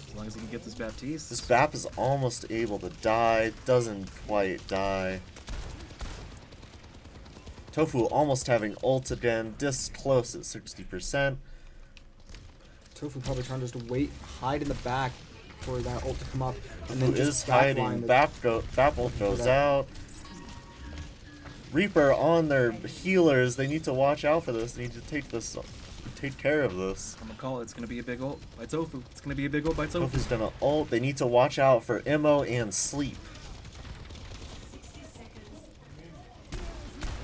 As long as he can get this Baptiste. This Bap is almost able to die, doesn't quite die. Tofu almost having ult again, this close at 60%. Tofu probably trying to just wait, hide in the back for that ult to come up, and then Who is just backline hiding, the- Bap ult goes that. out. Reaper on their healers, they need to watch out for this, they need to take this take care of this. I'm gonna call it. It's gonna be a big ult by Tofu. It's gonna be a big ult by Tofu. Tofu's gonna ult. They need to watch out for Immo and Sleep.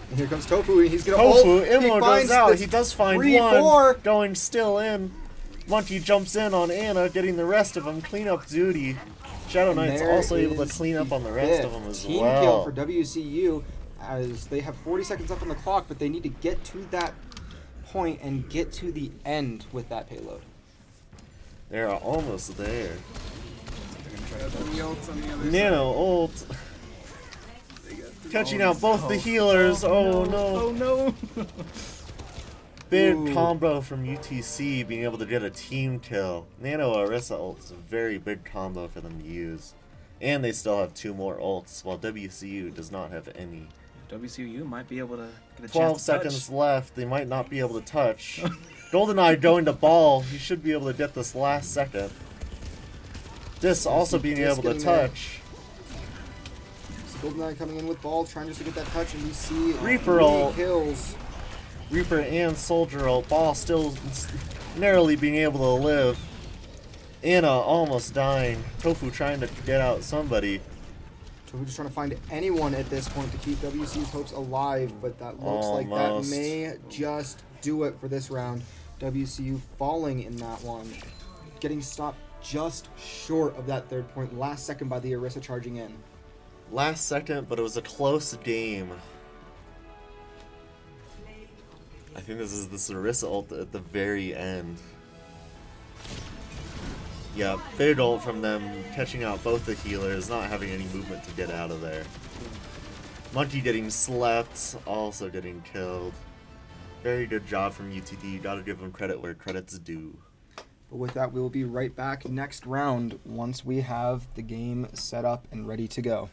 And here comes Tofu. He's gonna Tofu, ult. Immo goes finds out. this He does find 3-4. one. Going still in. Monkey jumps in on Anna, getting the rest of them. Clean up duty. Shadow Knight's There also able to is clean up on the rest of them as team well. kill for WCU, as they have 40 seconds left on the clock, but they need to get to that point and get to the end with that payload. They're almost there. The ults on the other side. Nano ult. Catching out both the healers. Oh no. Oh no. Big Ooh. combo from UTC being able to get a team kill. Nano Orisa ult is a very big combo for them to use. And they still have 2 more ults, while WCU does not have any. WCU might be able to get a 12 chance to touch. seconds left. They might not be able to touch. GoldenEye going to ball. He should be able to get this last second. Dis also being Dis able to getting there. touch. So GoldenEye coming in with ball, trying just to get that touch, and we see Reaper 3 ult. kills. Reaper and Soldier ult. Ball still narrowly being able to live. Anna almost dying. Tofu trying to get out somebody. Tofu just trying to find anyone at this point to keep WCU's hopes alive, but that looks like that Almost. may just do it for this round. WCU falling in that one, getting stopped just short of that 3rd point. Last second by the Orisa charging in. Last second, but it was a close game. I think this is the Orisa ult at the very end. Yeah, big ult from them, catching out both the healers, not having any movement to get out of there. Monkey getting slept, also getting killed. Very good job from UTD. Gotta give them credit where credit's due. But with that, we will be right back next round once we have the game set up and ready to go.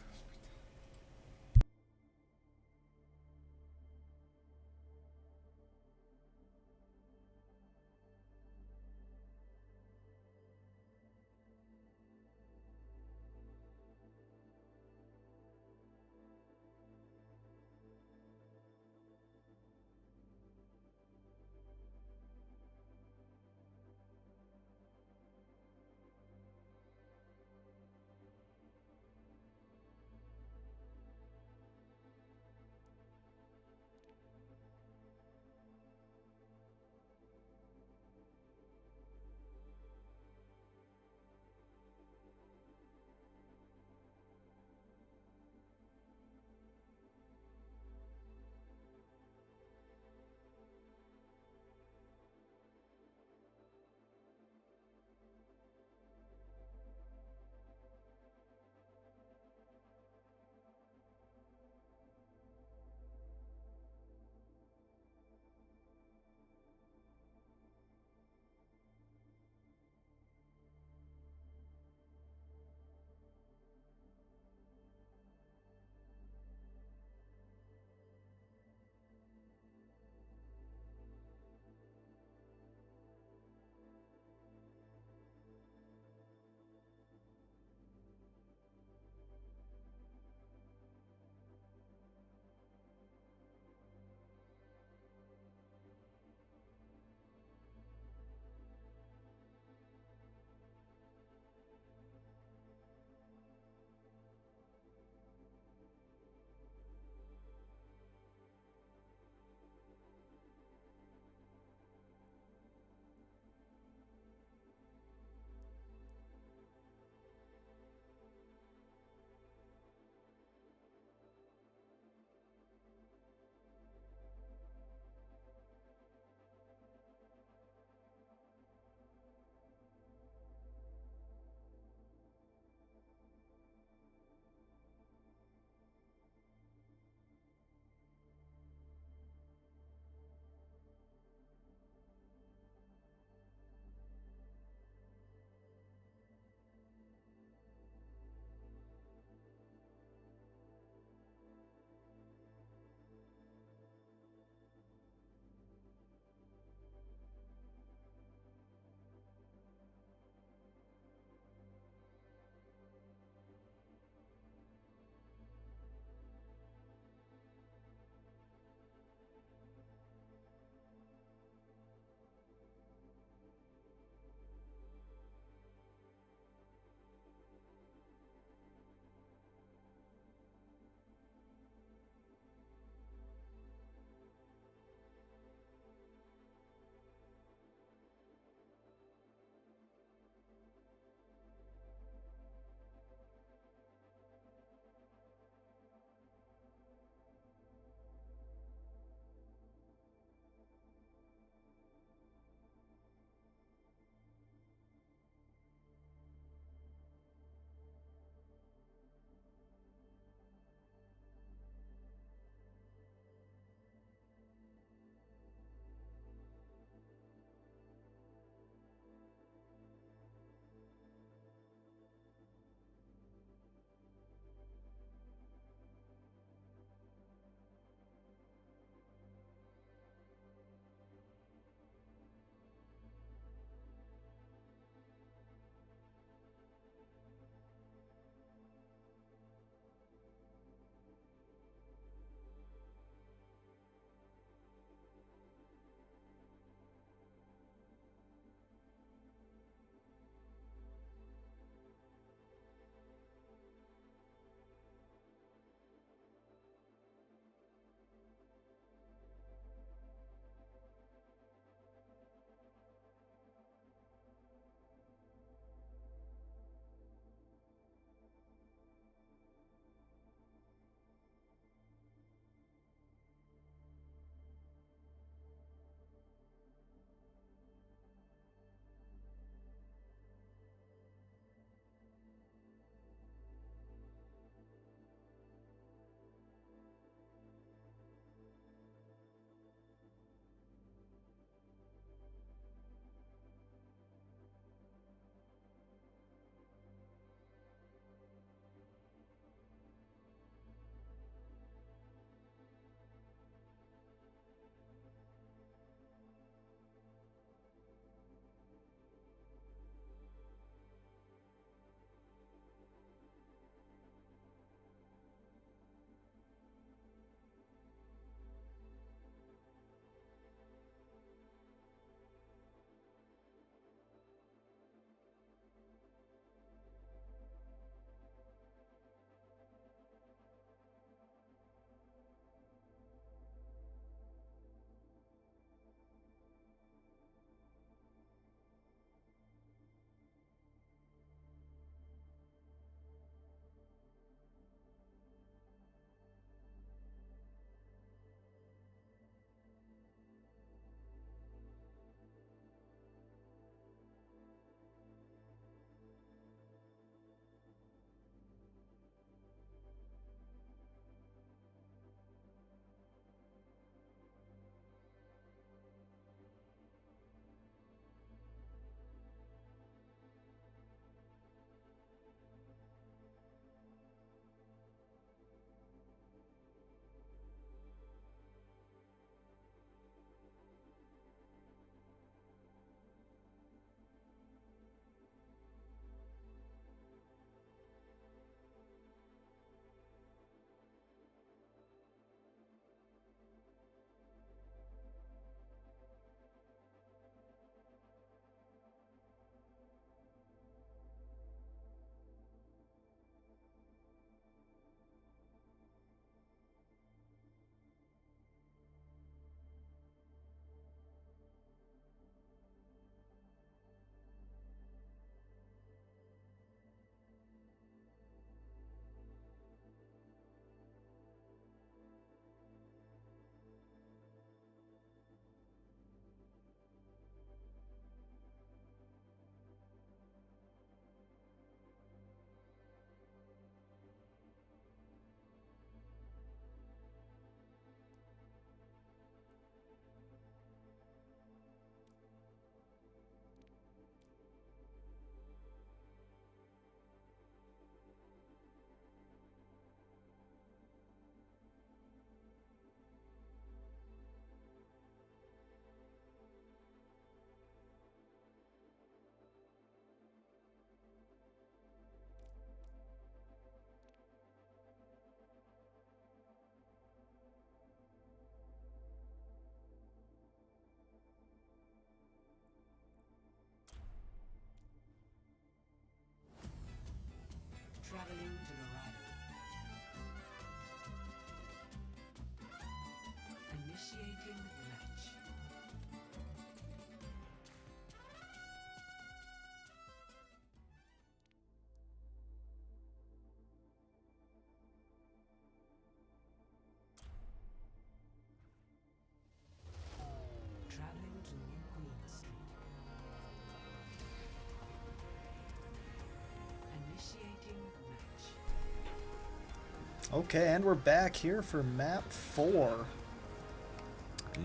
Okay, and we're back here for map 4.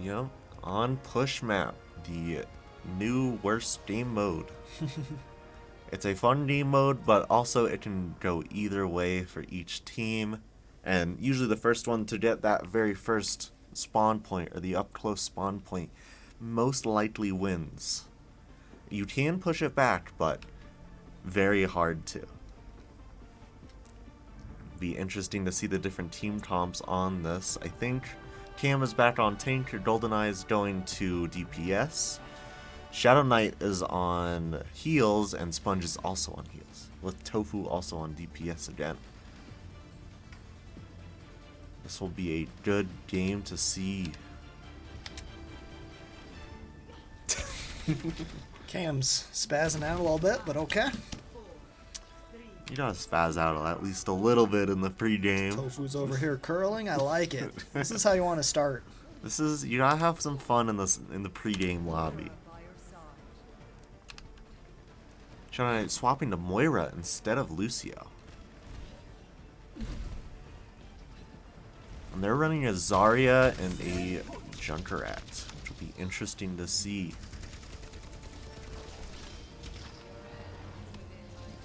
Yep, on push map, the new worst game mode. It's a fun game mode, but also it can go either way for each team. And usually the first one to get that very first spawn point, or the up close spawn point, most likely wins. You can push it back, but very hard to. Be interesting to see the different team comps on this. I think Cam is back on tank, GoldenEye is going to DPS. Shadow Knight is on heals, and Sponge is also on heals, with Tofu also on DPS again. This will be a good game to see. Cam's spazzing out a little bit, but okay. You gotta spaz out at least a little bit in the pregame. Tofu's over here curling. I like it. This is how you want to start. This is, you gotta have some fun in the pregame lobby. Shadow Knight swapping to Moira instead of Lucio. And they're running a Zarya and a Junkrat, which will be interesting to see.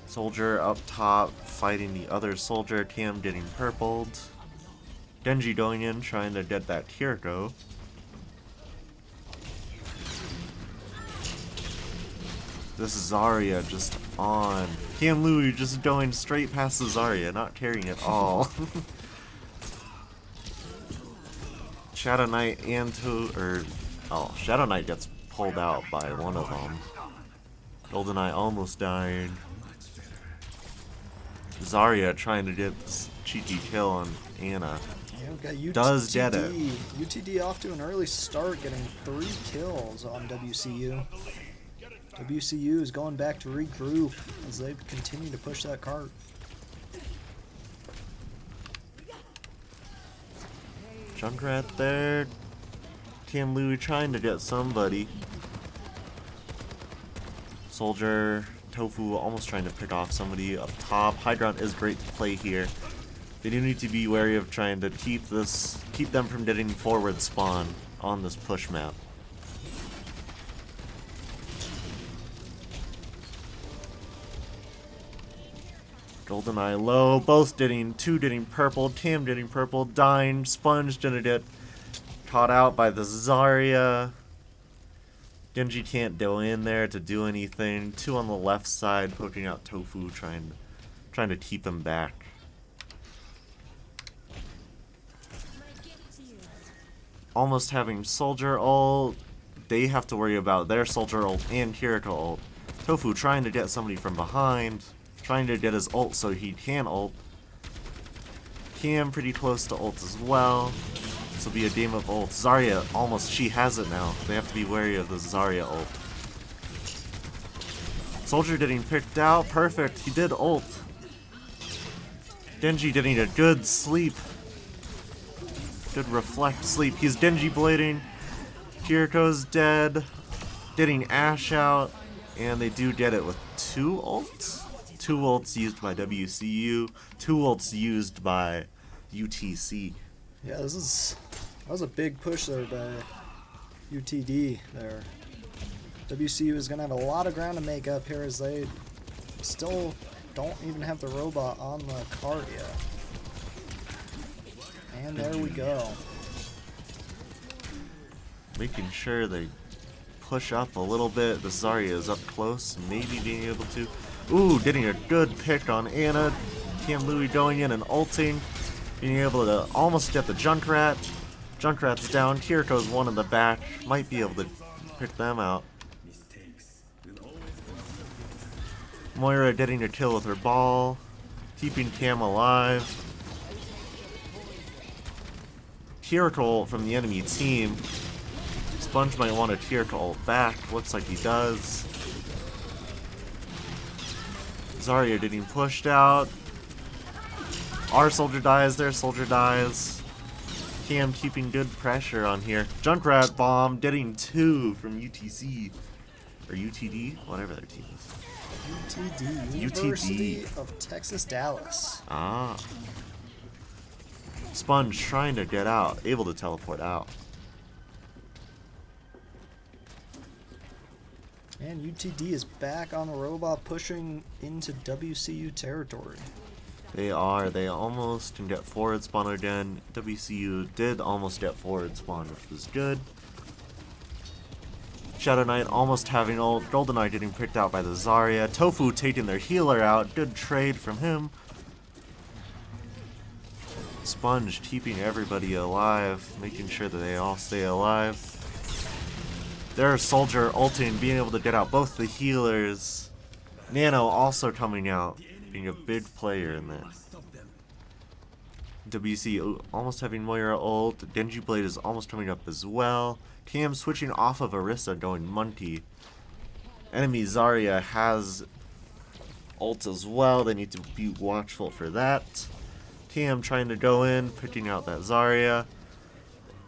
Soldier up top fighting the other soldier, Cam getting purpled. Genji going in trying to get that Kiriko. This Zarya just on. Cam Louie just going straight past the Zarya, not carrying at all. Shadow Knight and Shadow Knight gets pulled out by one of them. GoldenEye almost died. Zarya trying to get this cheeky kill on Anna. Yeah, we've got UTD. Does get it. UTD off to an early start, getting 3 kills on WCU. WCU is going back to regroup as they continue to push that cart. Junkrat there. Cam Louie trying to get somebody. Soldier, Tofu almost trying to pick off somebody up top. High ground is great to play here. They do need to be wary of trying to keep them from getting forward spawn on this push map. GoldenEye low, both getting purple, Cam getting purple, dying, Sponge gonna get caught out by the Zarya. Genji can't go in there to do anything. 2 on the left side, poking out Tofu, trying to keep him back. Almost having Soldier ult. They have to worry about their Soldier ult and Kiriko ult. Tofu trying to get somebody from behind. Trying to get his ult so he can ult. Cam pretty close to ult as well. This will be a game of ults. Zarya almost, she has it now. They have to be wary of the Zarya ult. Soldier getting picked out. Perfect, he did ult. Genji getting a good sleep. Good reflect sleep. He's Genji blading. Kiriko's dead. Getting Ash out. And they do get it with 2 ults. 2 ults used by WCU, 2 ults used by UTC. Yeah, that was a big push there by UTD there. WCU is going to have a lot of ground to make up here as they still don't even have the robot on the cart yet. And there we go. Making sure they push up a little bit. The Zarya is up close, maybe being able to. Ooh, getting a good pick on Anna. Cam Louie going in and ulting. Being able to almost get the Junkrat. Junkrat's down. Kiriko's one in the back. Might be able to pick them out. Moira getting a kill with her ball. Keeping Cam alive. Kiriko ult from the enemy team. Sponge might want a Kiriko ult back. Looks like he does. Zarya getting pushed out. Our soldier dies, their soldier dies. Cam keeping good pressure on here. Junkrat bomb getting 2 from UTC. Or UTD, whatever their team is. UTD, University of Texas, Dallas. Ah. Sponge trying to get out, able to teleport out. And UTD is back on the robot, pushing into WCU territory. They are. They almost can get forward spawn again. WCU did almost get forward spawn, which was good. Shadow Knight almost having ult. GoldenEye getting picked out by the Zarya. Tofu taking their healer out. Good trade from him. Sponge keeping everybody alive, making sure that they all stay alive. Their soldier ulting, being able to get out both the healers. Nano also coming out, being a big player in that. WC almost having Moira ult. Genji Blade is almost coming up as well. Cam switching off of Orisa, going Monkey. Enemy Zarya has ult as well. They need to be watchful for that. Cam trying to go in, picking out that Zarya.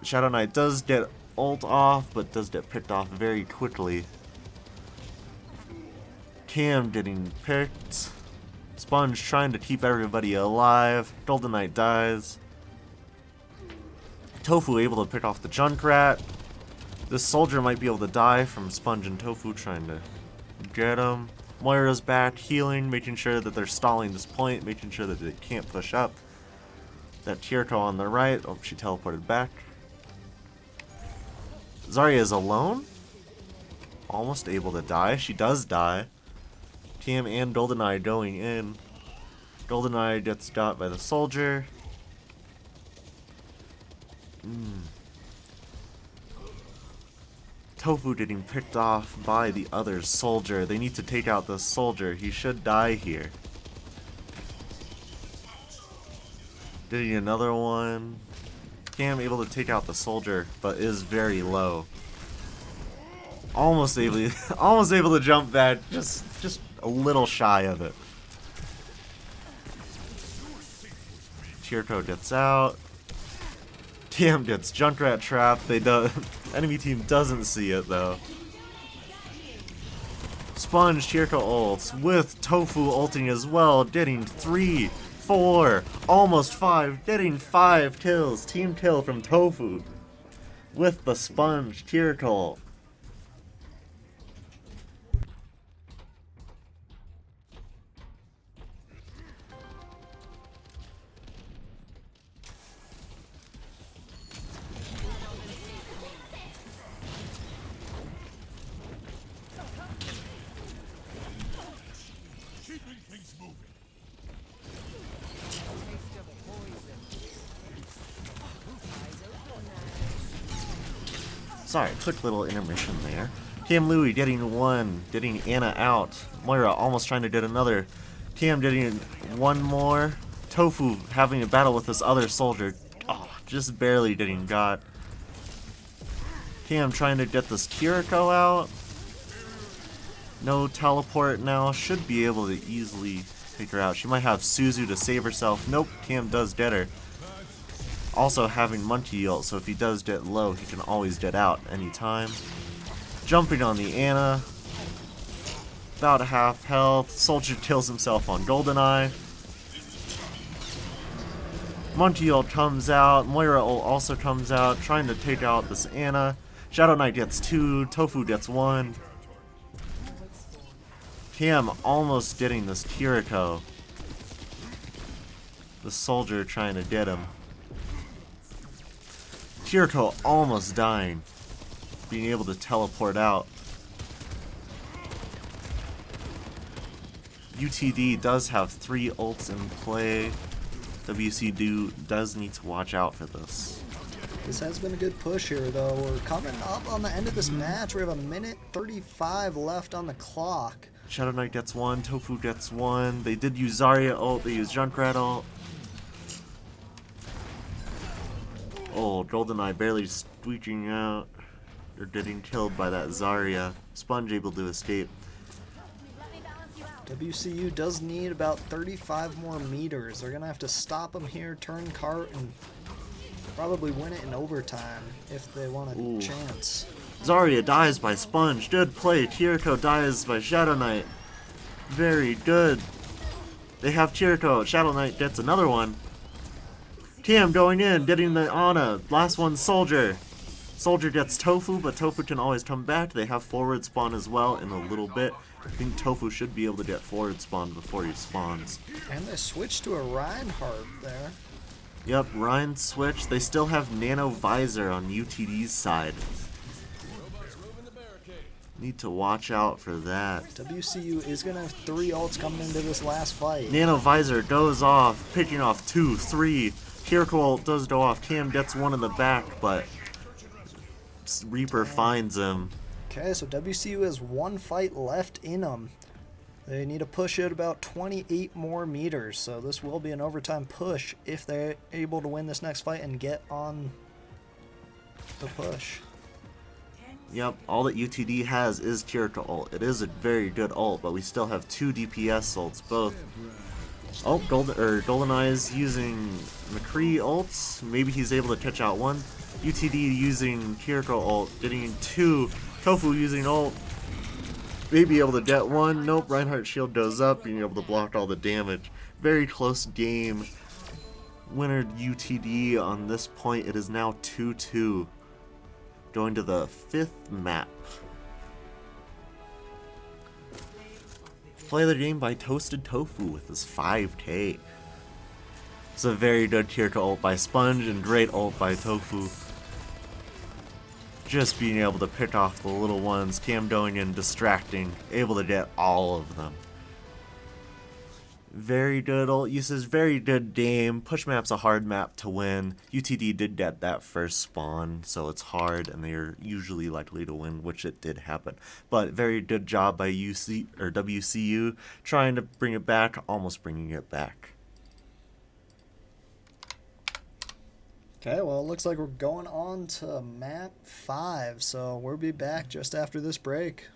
Shadow Knight does get ult off, but does get picked off very quickly. Cam getting picked. Sponge trying to keep everybody alive. Golden Knight dies. Tofu able to pick off the Junkrat. This soldier might be able to die from Sponge and Tofu trying to get him. Moira's back healing, making sure that they're stalling this point, making sure that they can't push up. That Kiriko on the right. Oh, she teleported back. Zarya is alone. Almost able to die. She does die. Cam and GoldenEye going in. GoldenEye gets got by the soldier. Tofu getting picked off by the other soldier. They need to take out the soldier. He should die here. Getting another one. Cam able to take out the soldier, but is very low. Almost able to jump back, just a little shy of it. Kiriko gets out. Cam gets Junkrat trapped. Enemy team doesn't see it though. Sponge Kiriko ults with Tofu ulting as well, getting 3, 4, almost 5, getting 5 kills. Team kill from Tofu with the Sponge Kiriko. Sorry, quick little intermission there. Cam Louie getting one, getting Anna out. Moira almost trying to get another. Cam getting one more. Tofu having a battle with this other soldier. Oh, just barely getting got. Cam trying to get this Kiriko out. No teleport now. Should be able to easily take her out. She might have Suzu to save herself. Nope, Cam does get her. Also having Monkey ult, so if he does get low, he can always get out anytime. Jumping on the Anna. About half health. Soldier kills himself on GoldenEye. Monkey ult comes out. Moira ult also comes out, trying to take out this Anna. Shadow Knight gets 2. Tofu gets 1. Cam almost getting this Kiriko. The soldier trying to get him. Kiriko almost dying, being able to teleport out. UTD does have 3 ults in play. WCU does need to watch out for this. This has been a good push here, though. We're coming up on the end of this match. We have 1:35 left on the clock. Shadow Knight gets 1, Tofu gets 1. They did use Zarya ult, they used Junkrat ult. Oh, GoldenEye barely squeaking out. They're getting killed by that Zarya. Sponge able to escape. WCU does need about 35 more meters. They're going to have to stop them here, turn cart, and probably win it in overtime if they want a chance. Zarya dies by Sponge. Good play. Kiriko dies by Shadow Knight. Very good. They have Kiriko. Shadow Knight gets another one. Cam going in, getting the Ana. Last one, Soldier. Soldier gets Tofu, but Tofu can always come back. They have forward spawn as well in a little bit. I think Tofu should be able to get forward spawn before he spawns. And they switched to a Reinhardt there. Yep, Ryan switched. They still have Nano Visor on UTD's side. Need to watch out for that. WCU is going to have 3 ults coming into this last fight. Nano Visor goes off, picking off 2, 3. Kiriko ult does go off. Cam gets one in the back, but Reaper finds him. Okay, so WCU has 1 fight left in them. They need to push it about 28 more meters, so this will be an overtime push if they're able to win this next fight and get on the push. Yep, all that UTD has is Kiriko ult. It is a very good ult, but we still have 2 DPS ults, both. Oh, GoldenEye's using McCree ults. Maybe he's able to catch out one. UTD using Kiriko ult, getting 2. Tofu using ult. Maybe able to get one. Nope, Reinhardt shield goes up, being able to block all the damage. Very close game. Winner UTD on this point. It is now 2-2. Going to the 5th map. Play the game by Toasted Tofu with his 5k. It's a very good Kiriko ult by Sponge and great ult by Tofu. Just being able to pick off the little ones, Cam going in, distracting, able to get all of them. Very good ult uses, very good game. Push map's a hard map to win. UTD did get that first spawn, so it's hard, and they're usually likely to win, which it did happen. But very good job by WCU, trying to bring it back, almost bringing it back. Okay, well, it looks like we're going on to map 5, so we'll be back just after this break.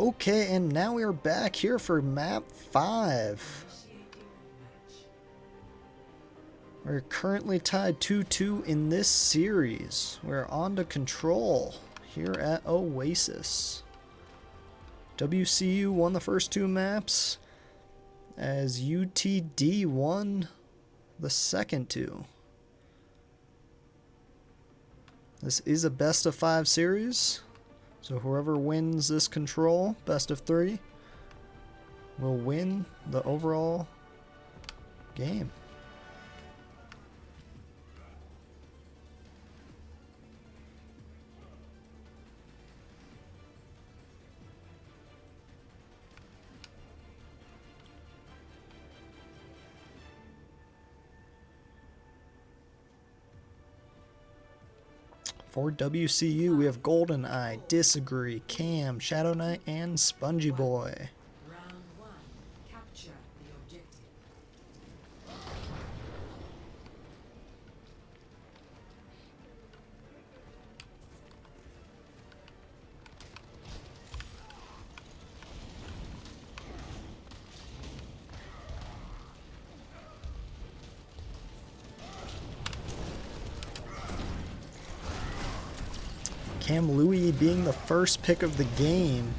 Okay, and now we are back here for map 5. We're currently tied 2-2 in this series. We're on to control here at Oasis. WCU won the first 2 maps, as UTD won the second 2. This is a best of 5 series, so whoever wins this control, best of 3, will win the overall game. For WCU, we have GoldenEye, Disagree, Cam, Shadow Knight, and Spongy Boy. Round 1. Capture the objective. Cam Louis being the first pick of the game.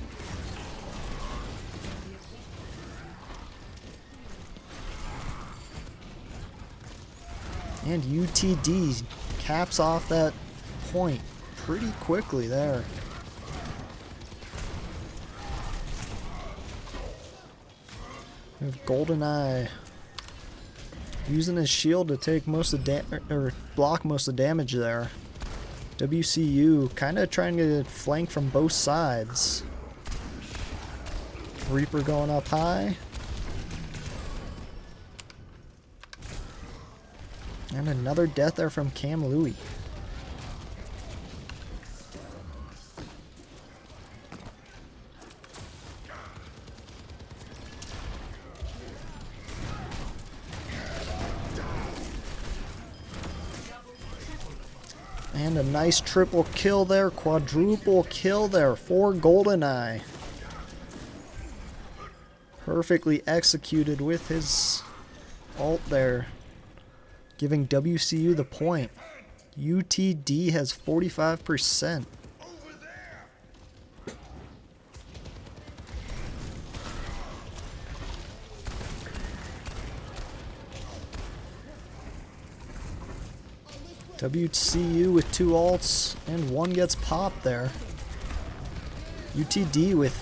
And UTD caps off that point pretty quickly there. We have GoldenEye using his shield to take most of block most of the damage there. WCU kind of trying to flank from both sides. Reaper going up high. And another death there from Cam Louis. And a nice triple kill there, quadruple kill there for GoldenEye. Perfectly executed with his ult there, giving WCU the point. UTD has 45%. WCU with 2 ults and 1 gets popped there. UTD with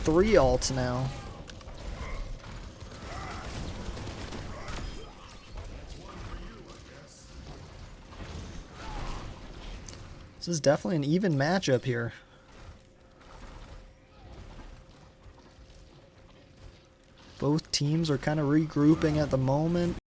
3 ults now. This is definitely an even matchup here. Both teams are kind of regrouping at the moment.